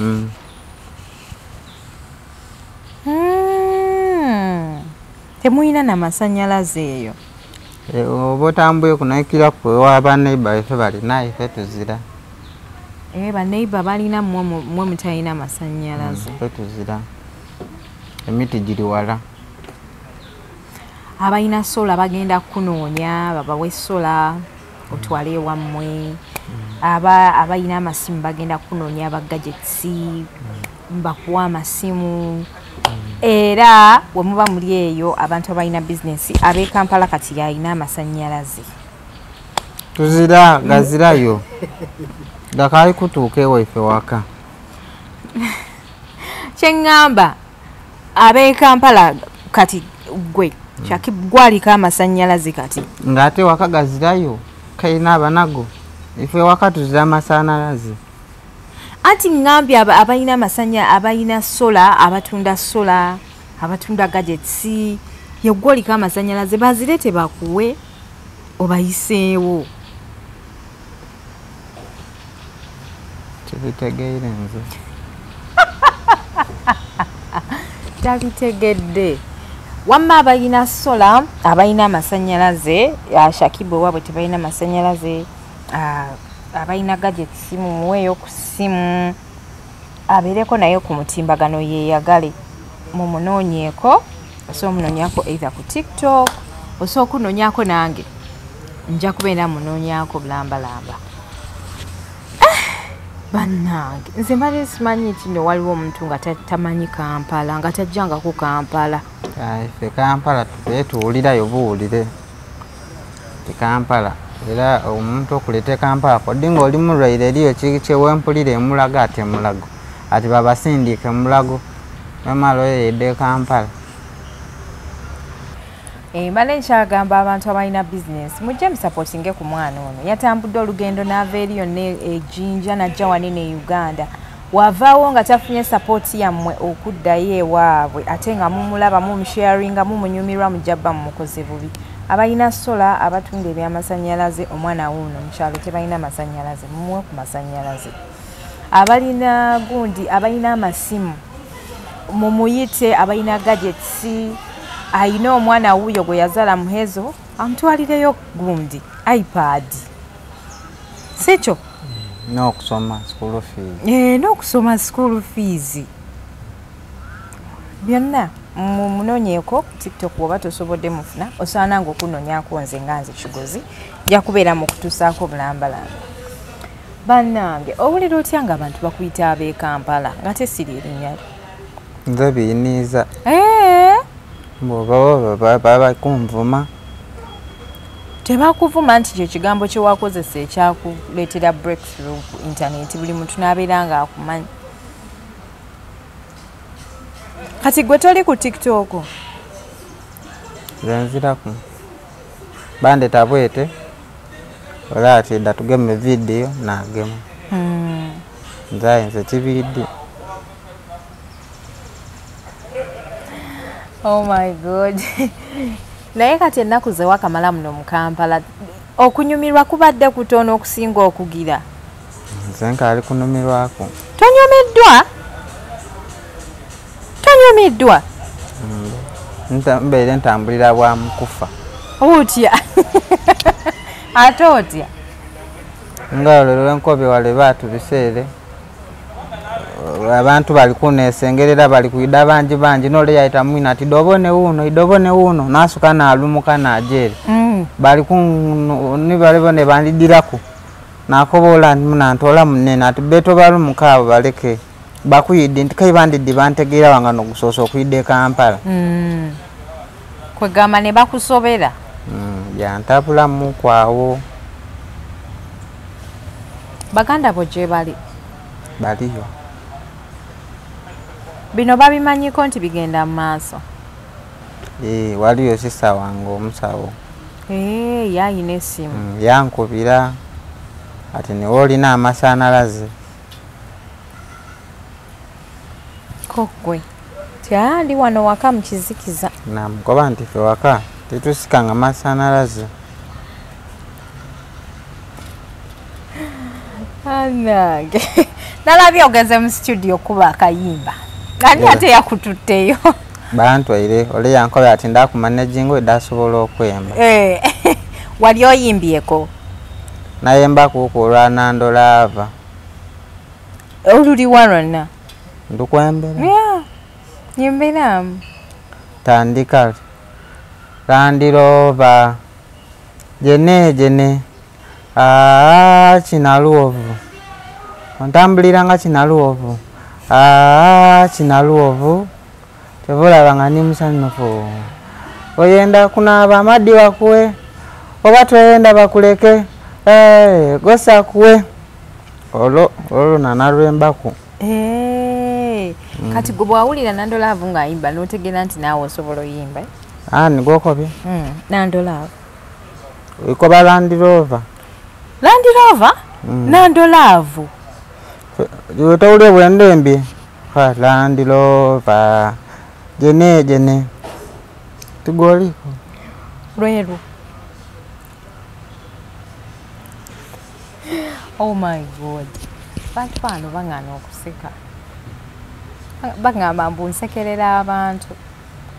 temuyina n'amasannyalaze eyo oba otambuye kunaikira kwewa baneiba efe balina efe tuzira baneiba balina mwe mutalina amasannyalaze efe tuzira emiti giri wala abalina sola bagenda kunoonya babawe sola otwale ewammwe abalina amasimu bagenda kunoonya abagajetsi bakuwa amasimu era wemuba muli eyo abantu abalina bizinesi ab'e Kampala kati yalina amasannyalaze tuzira gazirayo gakali kutuuka ewaife waka kyeŋŋamba ab'e Kampala kati gwe gwalika amasannyalaze kati ng'ate waka gazirayo kaina abanago ife waka tuzira amasannyalaze anti ngambye abalina amasanya abalina sola abatunda gadgetsi yegwolika amasannyalaze bazirete bakuwe obayiseewo kibitegeire nze tabitegedde wamma abalina sola abalina amasannyalaze Shakibu wabwe tebalina amasannyalaze abalina gadgets mumuweeyo ku ssimu abeereko naye ku mutimbagano yeeyagale mumunoonyeeko osobola omunoonyako either ku TikTok osobola okunoonyako nange nja kubeera munoonyako bulambalamba bannange nze mbadde simanyi nti nno waliwo omuntu nga tamanyi Kampala nga tajjangako Kampala ife Kampala tubeetuwulirayo buwulire ti Kampala era omuntu okulete Kampala koddi ng'oli mulwaire eriyo kyewempulira emulago ate mulago ati babasindiike mulago memalo yedde Kampala Mala nkyagamba abantu abalina business mujje musupportinge ku mwana ono yatambudde olugendo n'ava eri yonna ejjinja najja wano ne Uganda wavaawo nga tafunye support yammwe okuddayo ewaabwe ate nga mumulaba mumusharinga mumunyumirwa mujjabba mumukoze bubi abalina sola abatunda ebyamasannyalaze omwana wuuno mukyalo tebalina masannyalaze mumuwe ku masannyalaze abalina gundi abalina amasimu mumuyite abalina gadgets ayina omwana wuuyo gwe yazaala muhezo amutwalireyo gundi iPad sikyo n'okusoma school fees n'okusoma school fees byonna munoonyeeko ku TikTok oba tosobodde mufuna osaana nga okunoonyako nze nga nze Kigozi nja kubeera mu kutuusaako bulambalamba bannange owulira otya nga abantu bakuyita ab'e Kampala nga tesiri erinnya nze biiniiza bw'oba bakunvuma tebakuvuma nti kyo kigambo kye wakozesa ekyakuleetera breakthrough ku internet buli muntu n'abeera nga akumanyi kati gwe toli ku TikTok nze nziraku bandeta bwete ola ati dda tugeme vidiyo naagema nze kibiridde. Oh my god. Naye kati ennaku ze wakamala muno mu Kampala okunyumirwa kubadde kutono okusinga okugira. Nze nkaali kunyumirwako. Tonyumiddwa? Mbeere ntambulira bwa mukufa. Otya? Ate otya? Nga olwo lwenkobe wale baatu biseere. Abantu bali kuneesengerera bali kuyida bangi nole yaita mwina ati idobone uno nasuka nalumuka najere bali ni bali bone bandidirako nakobola munantola munene ati beto balumuka abo baleke bakuyide ntikai bandidi bantegeera wanga no gusoso okuyide Kampala kwegamba ne bakusobera yantapula mu kwawo baganda boje baliyo bino babimanyiko nti bigenda mu maaso. Waliyo sisa wange omusawo. Yayina essimu. Yankubira ati niwe olina amasanalaze. Kokwe. Tyali wano waka mu kizikiza. Naam, kuba nti ffe waka tetusikanga amasanalaze. Anage. Nalabye ogeze mu studio kuba akayimba. Ani ate yakututteyo. Bantwaire ole yankobe ati ndakumanaging edasobola okwemba. Wali oyimbyeko? Nayemba kuko Nando Lava. Oluli warona? Ndukwembera. Nyembera. Tandika. Randirova. Jene. Kinaluovu. Ontambulira nga kinaluovu. Kinaluovu. Tebula bangani musannufu. Oyenda kunaaba amadi wakuwe. Oba toyenda bakuleke. Gosa kuwe. Olo nanalwembaku. Kati gwe bwawulira Nando Lava ng'ayimba n'otegeera nti naawe osobola oyimba. Nigwokobye. Nando Lava. Ikoba Land Rover. Land Rover? Nando Lava. Tawulire bwendembi. Land Rover. Jene. Tugoliko. Lweru. Oh my god. Bantu bano bangana okuseka. Bagamba mbu nsekerera abantu.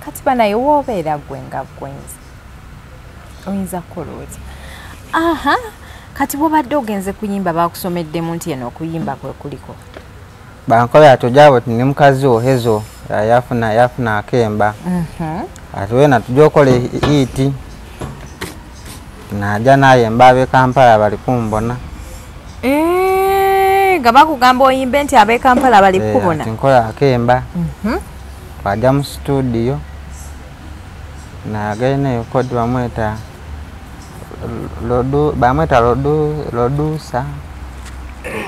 Kati banaye woobeera gwe nga gwenzi. Oyinza kukola otya? Kati bw'obadde ogenze kuyimba bakusomeddemu nti eno okuyimba kwe kuliko. Bankola atujabo ni mukazi ohezo yafuna akemba. Ati wena tujja okola iti. Najja naye mbabe Kampala bali kumbona. Nga bakugamba oyimbe nti ab'e Kampala bali kubona. Nkola akemba. Wajja mu studio. Nagene kodi bamweta Lodusa.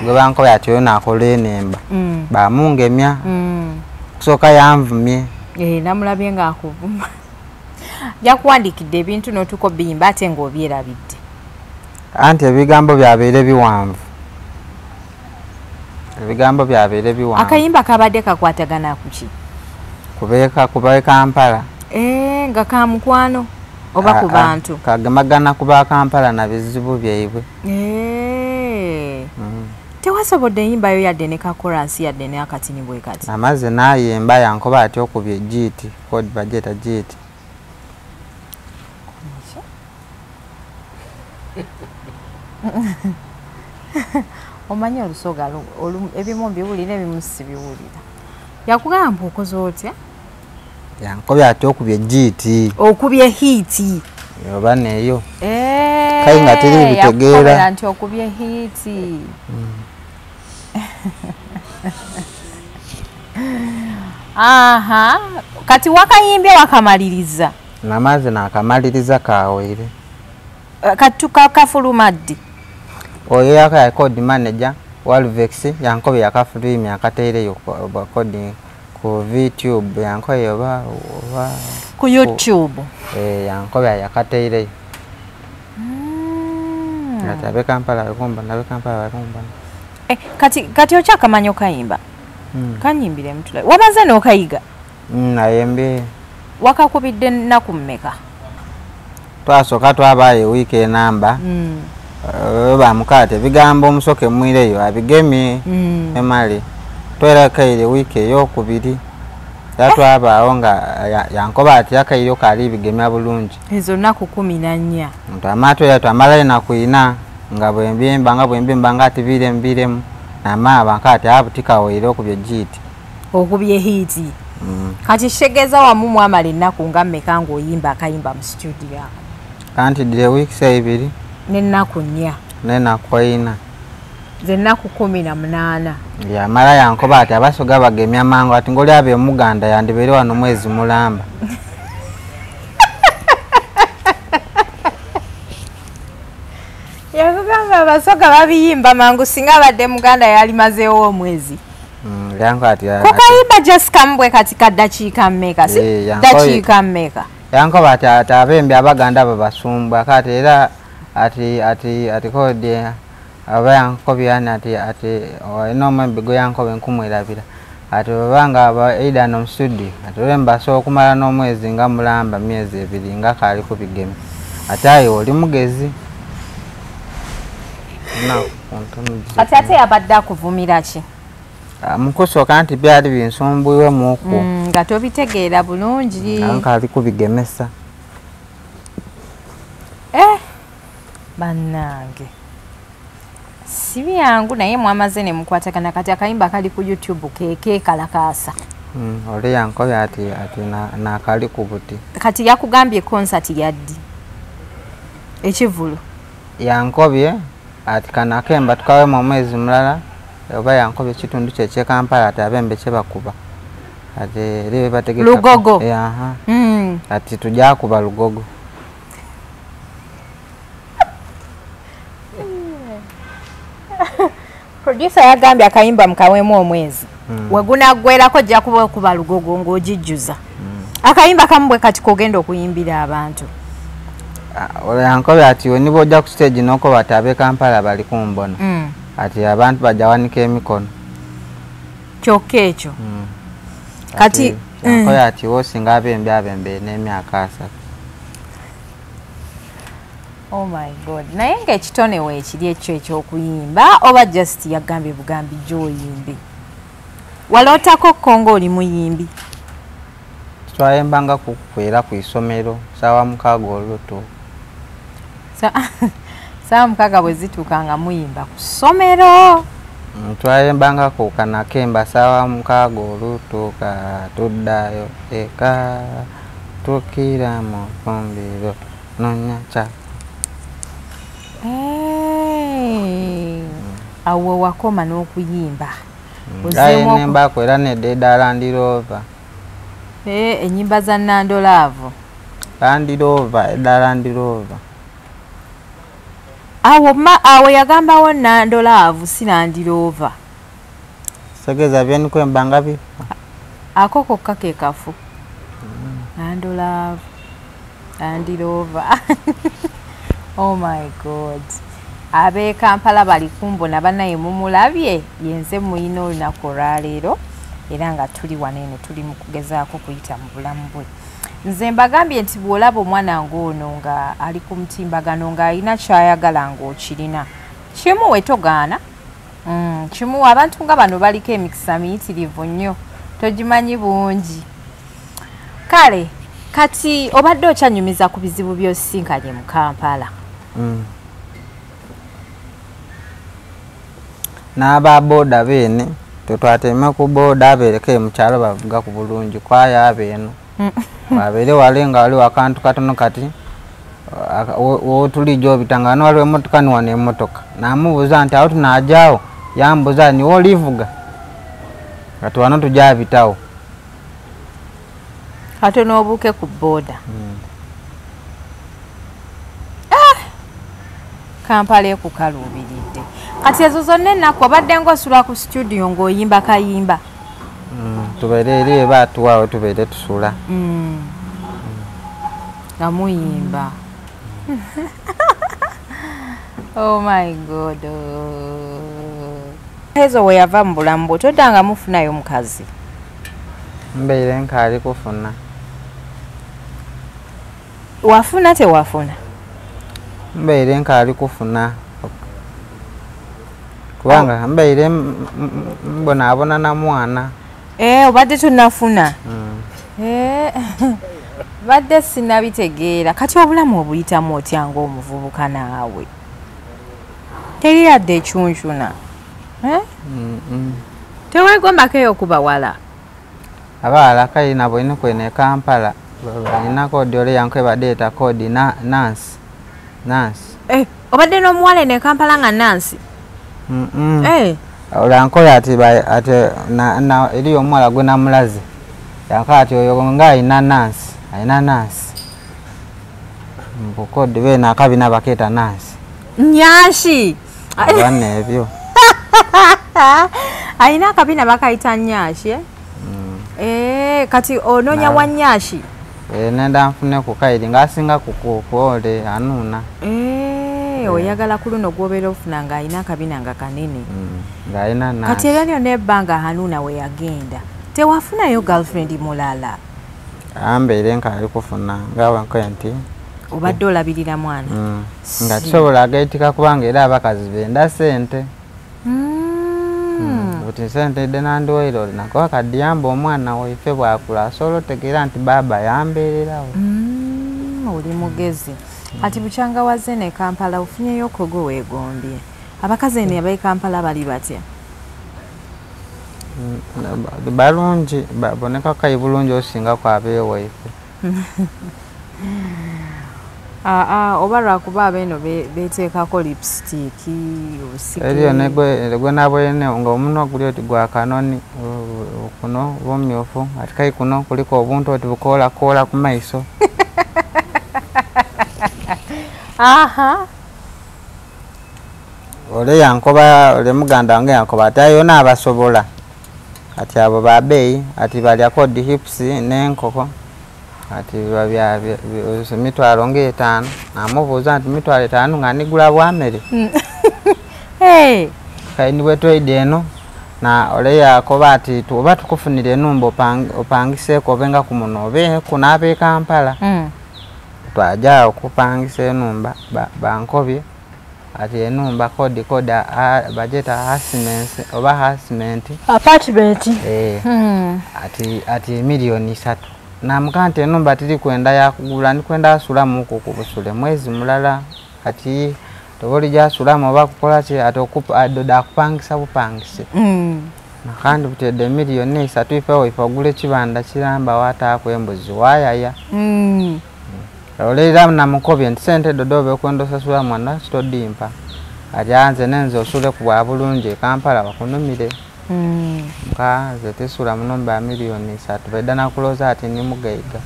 Gwe bankola ati yo nakola enemba. Bamungemya. Kusoka yanvumye. Namulabye ng'akuvuma. yakuwandikidde ebintu n'otuko biyimba ate ng'obyerabidde anti ebigambo byabeere biwanvu akayimba kabadde kakwatagana kuki kuba Kampala nga ka mukwano oba ku bantu kagemagana kuba Kampala na bizibu byaibwe tewasobodde yimbayo yadde ne kakoransi yadde ne akatini bwe kati amaze nayimba yankoba ati okubye jiti kodi bajeta jiti omanye olusoga ebimu mbiwulira ebimu sibiwulira yakugamba okoze otya yankobya ati okubye jiti okubye hiti oba neyo kali nga teri bitegeera nti okubye hiti aha kati wakayimbye wakamaliriza namaze nakamaliriza kawere katuka kafulumaddi oyo yakaya code manager Walvex yankobe yakafulimi akateereyo code ku YouTube yankoye oba ku YouTube yankobe yakateereyo natabe Kampala kumba nabe Kampala kumba kati okyakamanyo kayimba kanyimbire mutula wabaze n'okayiga nayembe wakakubidde nnaku mmeka twasooka twabaye wiiki enamba bamukate bigambo omusoke mwireyo abigemye emali twerakaire wiiki eyokubiri yatwabaawo nga yankoba ati yakaire kali bigemya bulungi ezo nnaku 14 ntamato yatwamalayo nakuina nga bwembimba nga ati biremu namaba nkati abutikawaire okubye jiti okubye hiti kati shegeza wamu mwamala ennaku nga mmeka ng'oyimba akayimba mu studio kanti dire weeks 2 n'ennaku 4 n'ennaku 4 z'ennaku 18 yamala yankoba ati abasoga bagemya mangu ati ngoli abe muganda yandibeere wano mwezi mulamba yakugamba abasoga babiyimba mangu singa abadde muganda yali mazeewo omwezi kukayimba Jessica mbwe kati kaddakiika mmeka si dakiika mmeka yankoba ati abembi abaganda babasumbwa kati era ati kode aba yankobyani ati enomwembi gwe yankobe nkumwerabira ati babanga aba eidano mu studio ati olembasobola okumala n'omwezi nga mulamba myezi 2 nga kali kubigeme ati ayo oli mugezi ati ate yabadde akuvumira ki mukusooka nti byali binsumbuwe muku nga tobitegeera bulungi nkali kubigemesa bannange si byangu naye mwamaze ne mukwatagana kati akayimba kali ku YouTube kekalakaasa oli yankobe ati nakali ku buti kati yakugambye concert yaddi ekivulu yankobye ati kanakemba tukawe mu mwezi mulala oba yankobye kitundu kye Kampala ati abembe kye bakuba ati liwe bategeka Lugogo ati tujja kuba Lugogo producer yagambye akayimba mukawemu omwezi wegunaggwerako jja kuba Lugogo ng'ogijjuza akayimba kamubwe kati kogenda okuyimbira abantu yankobe ati nibo ojja ku stage n'okoba ati abe Kampala bali kumbona ati abantu bajawanika emikono kyokka ekyo kati yankobe ati wosinga abembe n'emyaka 3 oh my god naye ng'ekitone weekiri ekyo ekyokuyimba oba just yagambye bugambi gy'oyimbi walootako kongo oli muyimbi twayembanga kukwera ku isomero saawa 6 oluto saawa 6 bwe zituuka nga muyimba ku ssomero twayembanga ku kanakemba saawa 6 olutuuka tuddayo eka tukira mu fumbiro nonyaca awo wakoma n'okuyimba nembako era nededa landirova enyimba za Nandolaavu landirova eda landirova awo yagambawo Nandolaavu si Landirova segeza byenikwembanga bifa ako kokka ke kafu Nandolaavu Land Rover. Oh my God. Abe Kampala bali kumbona banaye mumulabye yenze muyino olunaku olwaleero era nga tuli wanene tuli mu kugezaako kuyita mu bulamu bwe. Nze mbagambye nti bw'olaba omwana ng'ono nga ali ku mutimbagano ng'alina kyayagala ng'okirina kimu we togaana. Kimu abantu nga bano baliko emikisa miyitirivu nnyo togimanyi bungi. Kale kati obadde okyanyumiza ku bizibu by'osisinkanye mu Kampala? N'aba boda beene tetwateme ku boda abeereke mu kyalo bavuga ku bulungi kwayo abeeno wabeere wale nga waliwo akantu katono kati wotulijja obitanga no waliwo emmotoka niwano emmotoka namubuuza nti awo tunajaawo yambuuza niwo olivuga kati wano tujabitawo ate n'obuuke ku boda. Kampala ekukaluubiridde. Kati ezo zonna ennaku obadde ng'osula ku studio ng'oyimba kayimba? Tubeere eri we baatuwaawo tubeere tusula. Nga muyimba. Oh my God. Ezo we yava mu bulamu bwe toddanga mufunayo mukazi? Mbeire nkaali kufuna. Wafuna tewafuna? Mbeire nkaali kufuna. Kubanga mbeire mbonaabona na mwana. Obadde tonafuna? Badde sinabitegeera. Kati obulamu obuyitamu otya ng'omuvubuka naawe? Teri yadde ekyunjuna? Teweegombako eyo ku bawala? Abawala kali nabo ine kwene Kampala balina koodi ole yankwe badeeta koodi Nancy. Obadde n'omuwala ene Kampala nga Nancy? Olankola ati eriyo omuwala gwe namulaze yankola ati oyo nga alina Nancy mbukoodi beena akabina bakeeta Nancy Nyashi bana ebyo alina akabina bakayita Nyashi kati onoonya wa Nyashi? Nenda nfune ku kairi ng'asinga kuole anuuna. Oyagala ku luno gw'obeera ofuna ng'alina akabina nga kanene. Ng'alina Nancy. Kati era lyonna ebbanga Hanuuna we yagenda tewafunayo girlfriend mulala? Ambeire nkaali kufuna nga wankoye nti obadde olabirira mwana? Nga tusobola agaitika kubanga era abakazi benda sente. Buti sente de nandiwaire olinako akadiyamba omwana waife bwakula asobola otegeera nti baaba yambeererawo. Oli mugezi. Ati bukyanga wazze ne Kampala ofunyeyo kogo weegombye. Abakazi eno ab'e Kampala bali batya? Balungi baboneka kayi bulungi osinga ku ab'ewaife. Oba lwakuba abeeno beteekako lipstick eriyo negwe naboyene nga omunwa guli oti gwa kanoni kuno bumyufu ati kayi kuno kuliko obuntu oti bukoolakoola ku maiso. Ole yankoba ole muganda wange yankoba ati yona abasobola ati abo babeeyi ati balya kodi hips n'enkoko ati babya emitwalo ng'etaano namubuuza nti mitwalo etaano nga nigula bwamere. Kali niwe tweidi eno na ole yakoba ati oba tukufunira enumba opangiseeko obe nga ku muno obe kunaabe Kampala. Twajja okupangisa enumba bankobye ati enumba kodi bajeta harassment apartment ati milioni 3 namukante enumba tiri kwenda yakugula ndi kwenda asulamu huko ku Busule mwezi mulala ati toboli jasulamu oba kukola ki ati adoda kupangisa bupangise nakandi butedde milioni 3 ife ogule kibanda kiramba wataako embuzi wayaya. Olera namukobye nti sente dodobe okwenda osasula mwana kitodimpa ati anze nenze osule ku bwa bulungi Kampala bakunumire. Nze tesula munumba ya milioni 3 bedda nakuloza ati ni mugaiga.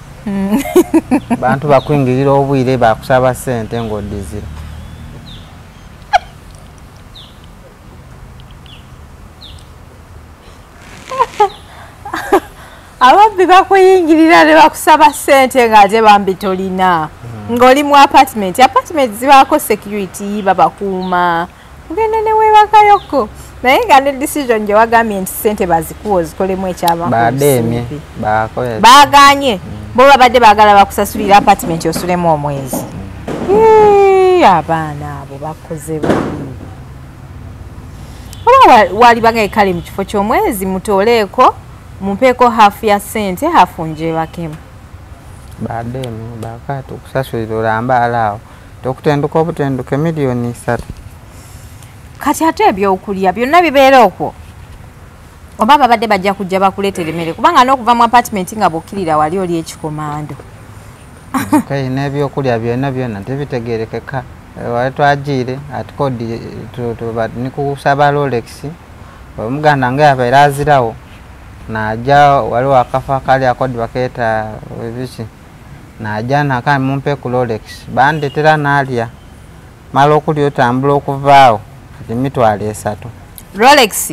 Bantu bakwingirira obwire bakusaba sente ng'odizira. Ababbi bakuyingirira ne bakusaba sente ng'ate bambi tolina. ng'oli mu apartment zibaako security babakuuma ogenda ne weebakayoko naye nga ne decision gye wagambye nti ssente bazikuwa ozikolemu ekyabaademi baaganye bo babadde baagala bakusasulira apartment osulemu omwezi abaana abo bakoze bubi oba wali bagaye kale mu kifo ky'omwezi mutoleeko mumpeeko hafu ya ssente hafu njebakemu baademi bakati okusasulira olambaala awo tokutenduka obutenduke miliyoni 3 kati ate ebyokulya byonna bibeera okwo oba babadde bajja kujja bakuleetera emmere kubanga n'okuva mu apartment nga bwokkirira wali oli ekikomando kale n'ebyokulya byonna tebitegerekeka wali twagiire ati kodi nikusaba Rolex omuganda nga yabeera azirawo najja waliwo akafa kali akodi bakeeta ebiki najja nakani mumpe ku Rolex bandetera nalya mala okulya otambula okuvaawo kati emitwalo 3 Rolex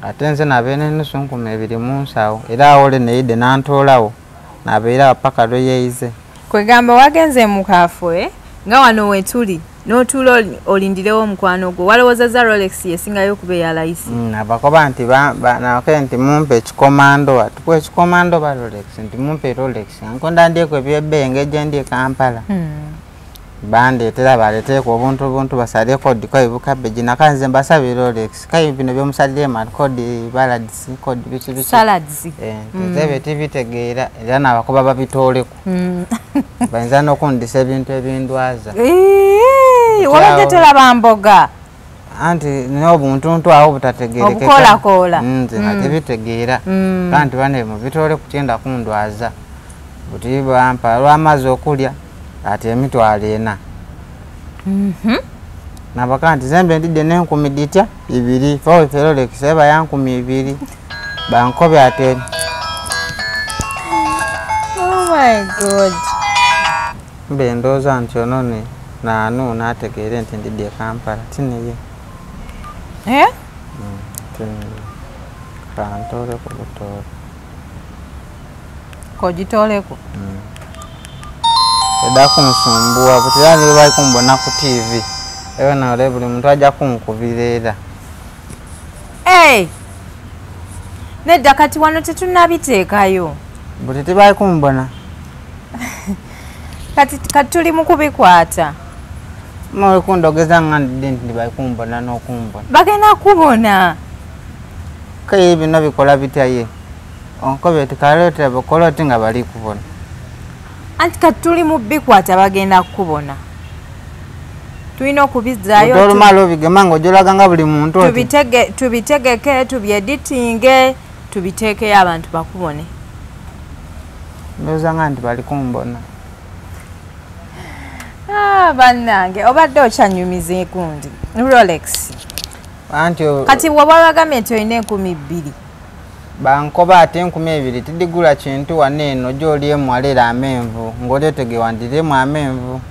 ate nze nabeera n'ennusu 20 mu nsawo era awole neide nantoolawo nabeera paka lweyeize kwegamba wagenze mu kafwe nga wano wetuli n'otuula olindirewo omukwano gwo walowoozezza Rolex yesingayo okuba eya layisi abakoba nti nake nti mumpe ekikomando atukuwa ekikomando ba Rolex nti mumpe Rolex nkonda ndyeku ebyebbeeyi ng'ejja ndi e Kampala bandeetera baleteeko obuntu basale kodi kaibuka beji nakanze mbasabye Rolex kai bino byomusalire man kodi baladisi kodi bichi salads zebe tibitegeera era nabakoba babitooleku bayinza n'okundisa ebintu ebindwaza wabadetera bamboga anti n'obuntuntu awo butategeerekeka obukola nze natebitegeera kanti bane mubitoole kukyenda kundwaza buti bampa lw'amazzi okulya ati emitwalo 4 nabaka nti zembe ndidde n'enkumi ditya 2 fawe Rolex eba ya 20 bankobe ate oh my god mbe ndooza nti onone nanu nategeere nti ndidde e Kampala tineye kantooleko butoole kogitooleko eda kunsumbuwa buti era niwe bali kumbona ku TV ewe naole buli muntu ajja kunkubira era nedda kati wano tetunabiteekayo buti tibali kumbona kati tuli mu kubikwata mwe kundogeza nga ndi bali kumbona n'okumbona bagenda kubona kaye bino bikola bityaye onkobe tikaleetera bukola oti nga bali kubona anti kati tuli mu bikwata bagenda kukubona tulina okubizaayo olumala obigema ng'ojolaga nga buli muntu tubitegeke tubyeditinge tubiteekeyo abantu bakubone ndowooza nga nti bali kumbona bannange obadde okyanyumiza ekundi Rolex anti kati woba bagambye nti olina 2000 bankoba ate 2000 tidigula kintu wane eno gy'oli emwalera amenvu ng'olyetege wandiremu amenvu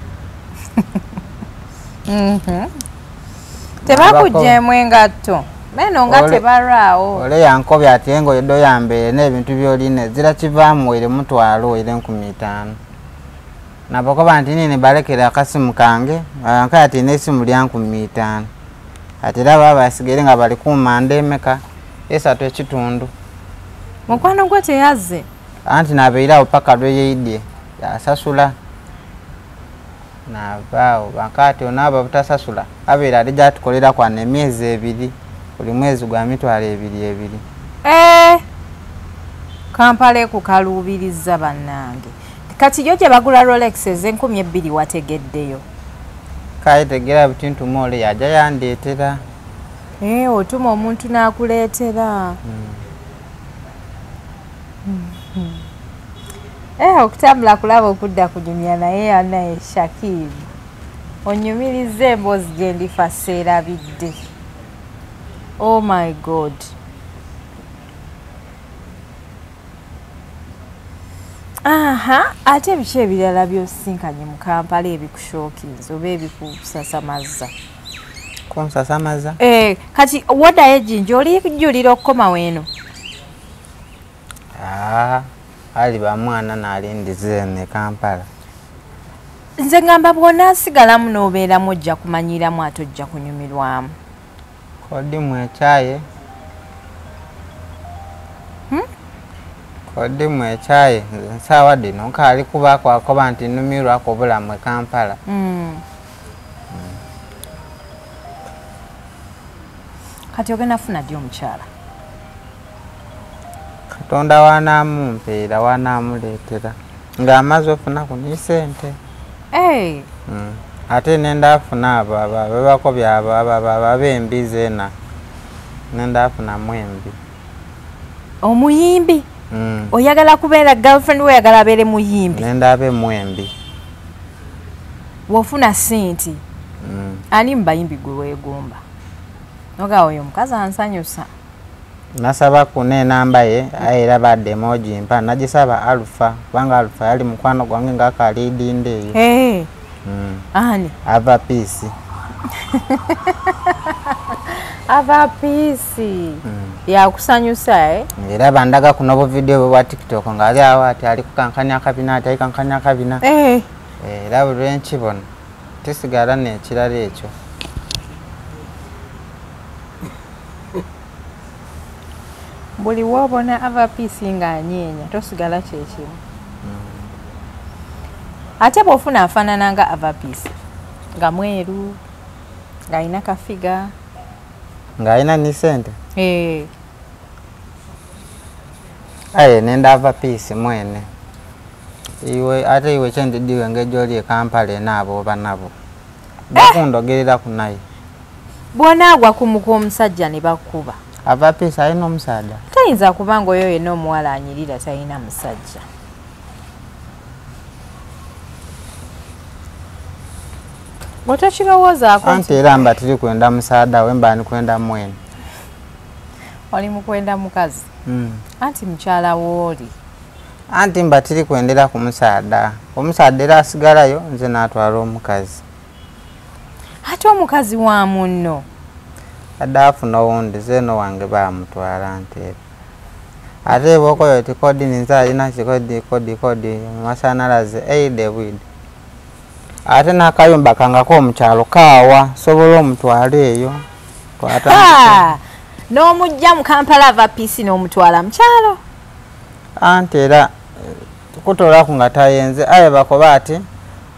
tebakuggyemu engatto beno nga tebalwawo ole yankobya ate ng'oyedde oyambeere n'ebintu by'olina ezira kivaamu were mutwalo were 5000 nabakoba nti nini balekera akasimu kange ankaya ati n'essimu lya 5000 ate era baba basigere nga bali kumanda emeka 3.5 mukwano gwe teyazze anti nabeerawo paka lweyeidye yasasula navaawo bankati onaaba butasasula abeera ali gyatukolera kwana emyezi 2 buli mwezi gwa mitwalo 2 Kampala ekukaluubiriza bannange kati yo gye bagula Rolex ez' 2000 wategeddeyo kale tegera buti ntuma ole yajja yandeetera otuma omuntu n'akuleetera okutambula kulaba okudda kunyumya naye anaye Shakib onyumiriza emboozi gye ndifa seerabidde oh my god ate ebiki ebirala byosinkanye mu Kampala ebikushookinza oba ebikusasamazza kunsasamaza kati wodayo ejjinja olijulira okukoma weeno ali bamwana nalindize ne Kampala nze ngamba bw'onaasigalamu n'obeeramu ojja kumanyiramu ate ojja kunyumirwamu. Kodimu ekyayi. Kodimu ekyayi nsaawa dino nkaali kubaako akoba nti nnumirwako obulamu e Kampala. Kati ogenda funa ddi omukyala? Katonda wanaamumpeera wanaamuleetera ng'amaze ofunaku ni sente. Ate nenda afuna abo ababako abembi zeena nenda afunamu embi. Omuyimbi? Oyagala kubeera girlfriend we oyagala abeere muyimbi? Nenda abe mwembi. Wofuna sente ani mubayimbi gwe weegomba? Noga oyo omukazi ansanyusa. Nasaba kuna enamba ye era badde emoji mpa nagisaba Alpha kubanga Alpha yali mukwano gwange ng'akaliidinda eyo. Ani? Ava Peace. Ava Peace. Yakusanyusa era bandaga kuno bu video bwa TikTok ngali awo ati ali kukankanya akabina ati kankanya akabina. Era buli nkibona tisigala n'ekirala ekyo. Buli wobona Ava Peace ng'anyeenya tosigala kyekimu. Ate bw'ofuna afaanana nga Ava Peace nga mweru ng'alina kafiga ng'alina ni sente. Aye nenda Ava Peace mwene ate iwe kyendidiwe ng'egyoli e Kampala enaabo oba nabo bakundogerera ku naye. Bw'onaagwa ku muko omusajja ne bakuba Ava Peace alina omusaada? Tayinza kubanga oyo yenna omuwala anyirira talina musajja. Otakirowoozaako anti era mba tiri kwenda musaada we mba ni kwenda mwene. Oli mu kwenda mukazi? Anti mukyala wooli? Anti mba tiri kwendera ku musaada. Omusaada era asigalayo nze n'atwala omukazi. Ate omukazi wa munno? Adde afuna owundi zeeno wange baamutwala nteera. Ate bw'okoyo ti kodi ninze alina kodi masanalaze eide bwide. Ate n'akayumba kangako omukyalo kaawa sobola omutwala eyo. N'omujja mu Kampala Ava Peace n'omutwala mukyalo? Anti era kutoolaku nga tayenze aye bakoba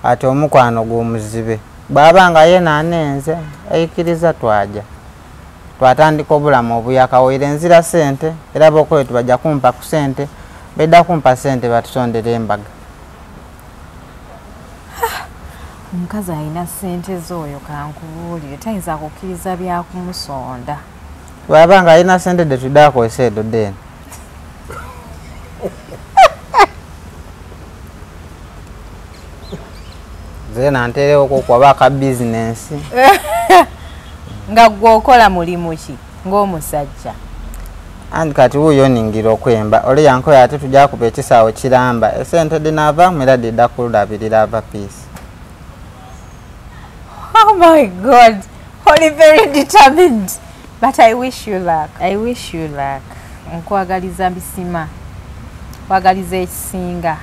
ati omukwano gw'omuzibe bw'aba nga ye naanenze ayikiriza twaja twatandika obulamu obuyakawoire nzira sente era bokoyo tubajja kumpa ku sente bedda kumpa sente batusondera embaga. Omukazi alina sente z'oyo kankubuulire tayinza kukkiriza byakumusonda. Bw'aba nga alina sente de tudde akozesa edo deni. Zeena nterewo okukwaba aka bizinensi. Nga gwe okola mulimu ki ng'omusajja? Anti kati wuuyo ningira okwemba oli yankoyo ate tujja kuba ekisaawe kiramba esente dinaavaamu era didda kulabirira Ava Peace. Oh my God, Oli very determined. But I wish you luck. I wish you luck. Nkwagaliza bisima. Kwagaliza ekisinga.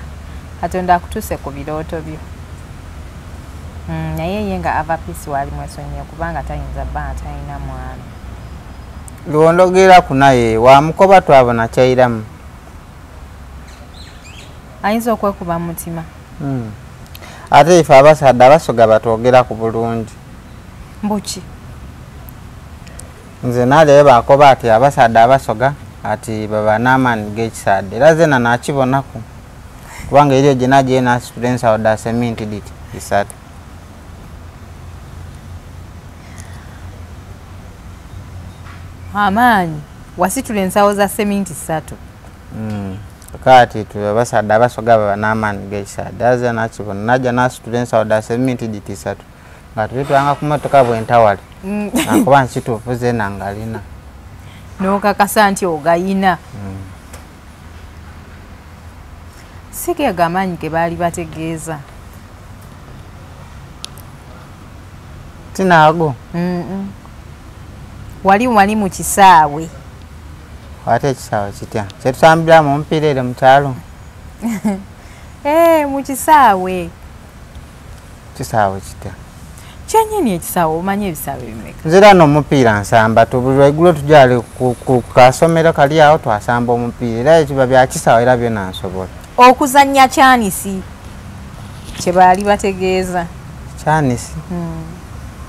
Katonda akutuse ku birooto byo. Naye ye nga Ava Peace wali mwesonyiye kubanga tayinza bba talina mwana. Luwondogera kunaye wamukoba twabona kyairamu. Ayinza okwekuba mutima. Ate ife abasadde abasoga batwogera ku bulungi. Mbuki? Nze nalebe bakoba ati abasadde abasoga ati baba n'amaanyi g'ekisadde era zena nakibonako kubanga eryo gye nagiye nasitulensa oda seminti diti isatu. Amaanyi wasitula ensawo za seminti 3. Kati tu abasadde abasoga baba n'amaanyi g'ekisadde era zena nakibona najja nasitula ensawo da seminti diti 3 nga tulitwanga ku mmotoka bwentawale nakuba nkituufu zena ngalina n'okakasa nti ogayina. Sigega amaanyi ge baali bategeeza tinaago. Wali mu kisaawe. Ate ekisaawe kitya kyetusambiramu omupiira ere mu kyalo? Mu kisaawe. kisaawe kitya kyenyini ekisaawe omanyi ebisaawe bimeka nzira n'omupiira nsamba tubuli lwaigulu tujali ku kasomero kali awo twasamba omupiira era ekiba bya kisaawe era byonna nsobola okuzannya kyanisi kye baali bategeeza kyanisi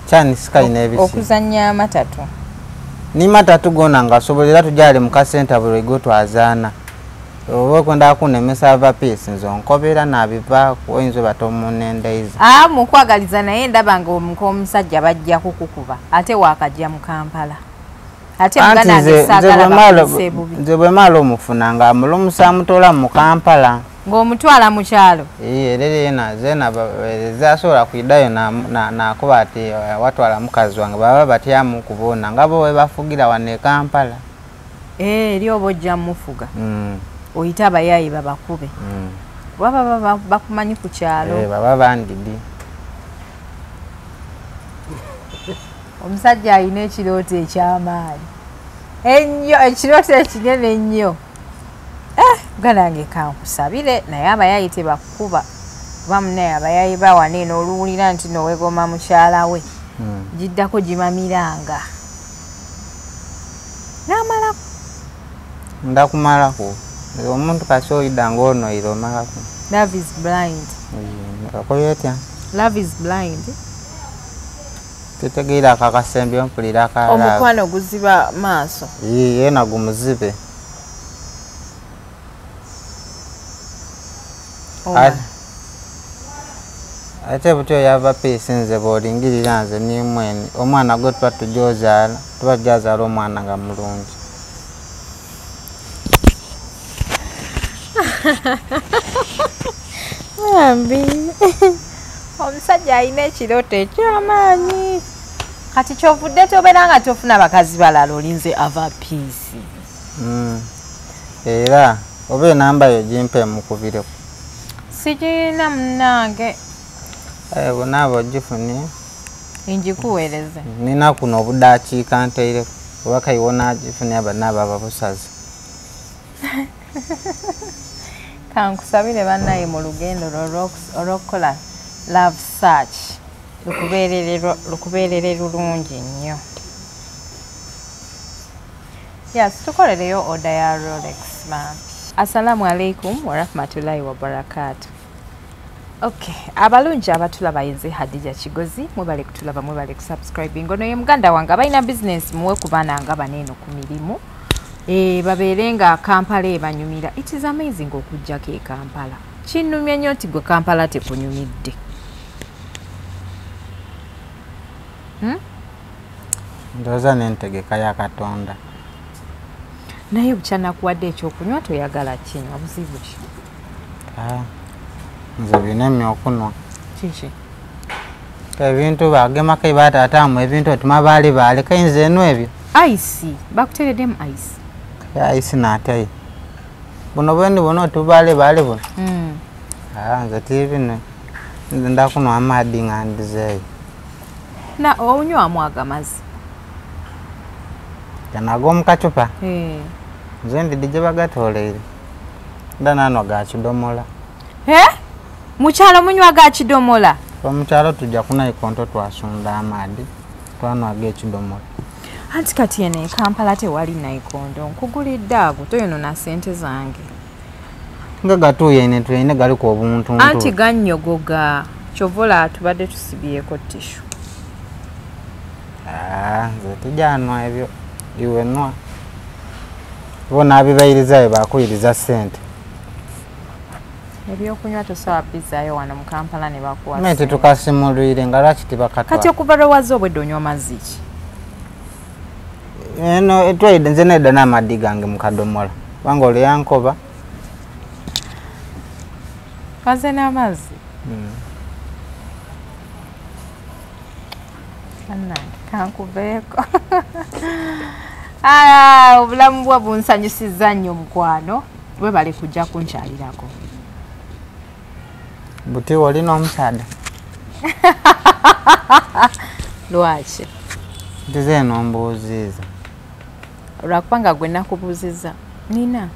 kyanisi kalina ebisi okuzannya amatatu ni matatu gona ngasobola era tujali mu kasenta buli lwaigulu twazaana oba kwenda kunemesa ava piece nzo nkobera nabiva oyinza batomunendeiza mukwagaliza naye ndaba ng'omusajja bajja kukukuba ate waakajja mu Kampala ate muganange saagala bakuse bubi nze bwe mala omufuna nga mulumusa mutola mu Kampala ng'omutwala mu kyalo erere zena zasobola kuidayo nakuba ati watwala mukazi wange baba batyamu kubona nga bo we bafugira wane Kampala eri oba ojja mmufuga oyita abayayi babakube baba bakumanyi ku kyalo baba bandidi omusajja alina ekirooto ekyamaanyi ennyo ekirooto ekinene ennyo ganange kankusabire naye abayayi tebakukuba kuba munaye abayayi bawana eno oluwulira nti nowegoma mukyala we giddako gimamiranga n'amalaku ndakumalako omuntu kasi oyida ng'onoire omalako love is blind kakoyetya love is blind tetegeera akakasembe mpulira akala omukwano guziba maaso yena gumuzibe ate butyo yava piisi nze bw'olingirira nze nimweni omwana gwe tuba tujozaala tuba tujazaala omwana nga mulungi ambi omusajja alina ekirooto ekyamaanyi kati kyovudde tobeera nga tofuna bakazi balala olinze ava piisi era oba enamba yo gimpe mukubireko sigirina munnange bonaaba ogifunye ingikuweereze nina kuno obudakiika nteireko oba kayiwona agifunye banaaba babusazi kankusabire bannaye mu lugendo olw'okukola love search lukubeerere lulungi nnyo tukolereyo oda ya Rolex man. Assalamu alaikum warahmatullahi wabarakatuh. Okay, abalungi abatulaba yenze Hadija Kigozi mwebale kutulaba mwebale kusubscribe ngono ye muganda wange abalina business muwe kubana nga baneno ku mirimu baberenga Kampala ebanyumira. It is amazing okujja ke Kampala. Kinnumya nnyo nti gwe Kampala tekunyumidde. Ndoza nentegeka ya Katonda. Naye bukyana kuwadde ekyokunywa toyagala kinywa buzibu ki? Nze binemi okunwa. Kiki? Ebintu bagemako batatamu ebintu otuma baali kayinza eno ebyo. Ice, bakutereddemu ice. Ice n'atayi. Buno bwendi buno otubaali buno. Nze tibino. Nze ndakunwa amaadhi nga ndizeeyo. Na onywamu agamazi? Ganago mu kacupa? Nze ndidi gye bagatoleire. Ndanano ga kidomola. Mukyalo munywa ga kidomola? Omukyalo tujja kunaikonto twasunda amaadhi twanwa g'ekidomola. Anti kati ene Kampala tewali naikondo nkugulidde ago toyonona ssente zange. Nga gatuuye ene tulina galiko obuntu. Anti gannyogoga kyovola tubadde tusibyeko tishu. Nze tujanwa ebyo iwe nwa. Bona abibayirizayo bakuyiriza ssente. Ebyokunywa tosobola bizaayo wano mu Kampala ne bakuwa. Mete tukasimulwire nga lwaki tibakatwala. Kati okuva lwewaze obwedde onywa mazzi ki? Eno etwaide nze nedda n'amaddi gange mu kadomola. Kubanga olwo yankoba. Kaze n'amazzi? Kankuveeko. Obulamu bwa bunsanyusizza nnyo mukwano. Bwe bali kujja kunkyalirako. Buti olina omusaada? Lwaki? Ntize eno mbuuziza. Olwakubanga gwe nakubuuzizza. Nina.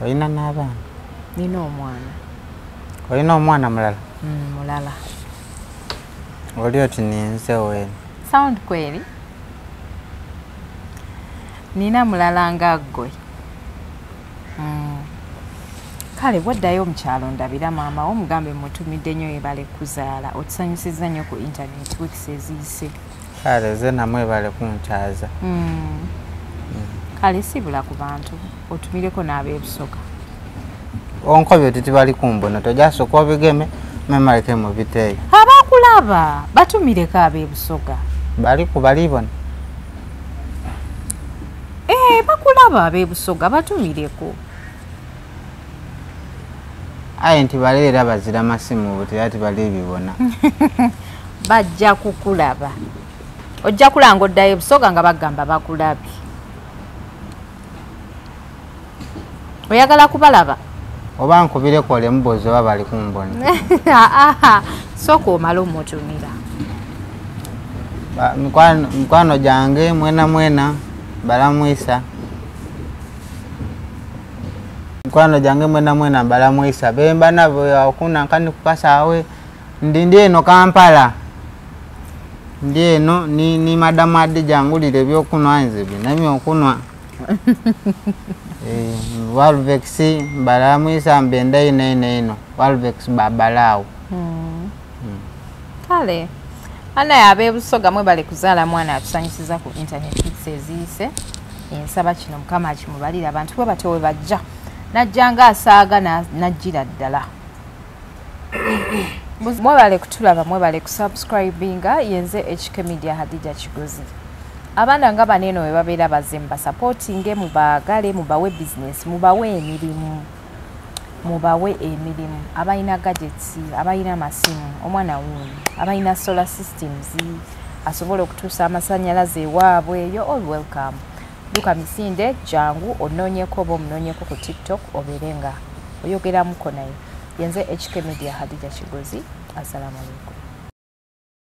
Olina n'abaana? Nina omwana. Olina omwana mulala? Mulala. oli oti ninze wena sound kweli nina mulala nga ggwe kale bwaddayo omukyalo ndabira maama omugambe mutumidde nnyo ebale kuzaala otusanyusiza nnyo ku internet weeks eziyise kale ze namwe ebale kunkyaza kale sibula ku bantu otumireko n'abeebusoga onkobyo titibali kumbona tojasooka obigeme memaleke mu biteeyo abakulaba batumireko abeebusoga balibona bakulaba abeebusoga batumireko aye nti baleera bazira masimu butera tibali ebibona bajja kukulaba ojja kulanga oddayo ebusoga nga bagamba bakulabye oyagala kubalaba oba nkubireko ole mubozi oba bali kumbona sooka omala omutumira mikwano gyange mwena balamwisa mikwano gyange mwena balamwisa bemba nabo okunankani kukasaawe ndi eno Kampala ndi eno ni madamu adi jangulire ebyokunwa nze binamye okunwa Walvex balamwisa mbenda ino Walvex babalaawo kale anaye abeebusoga mwe bali kuzaala mwana atusanyusiza ku internet weeks eziyise ensaba kino mukama akimubalira abantu bwe batyo we bajja najjanga asaaga najjira ddala mwebale kutulaba mwebale kusubscribinga yenze HK Media Hadija Kigozi abaana nga baneeno we babeera bazze mubasupportinge mubaagale mubawe business mubawe emirimu abalina gadgets abalina amasimu omwana wuuno abalina solar systems asobola okutuusa amasannyalaze ewaabwe yo all welcome duka misinde jangu onoonyeko oba omunoonyeko ku TikTok obeere nga oyogeramuko naye yenze HK Media Hadija Kigozi assalamu alaikum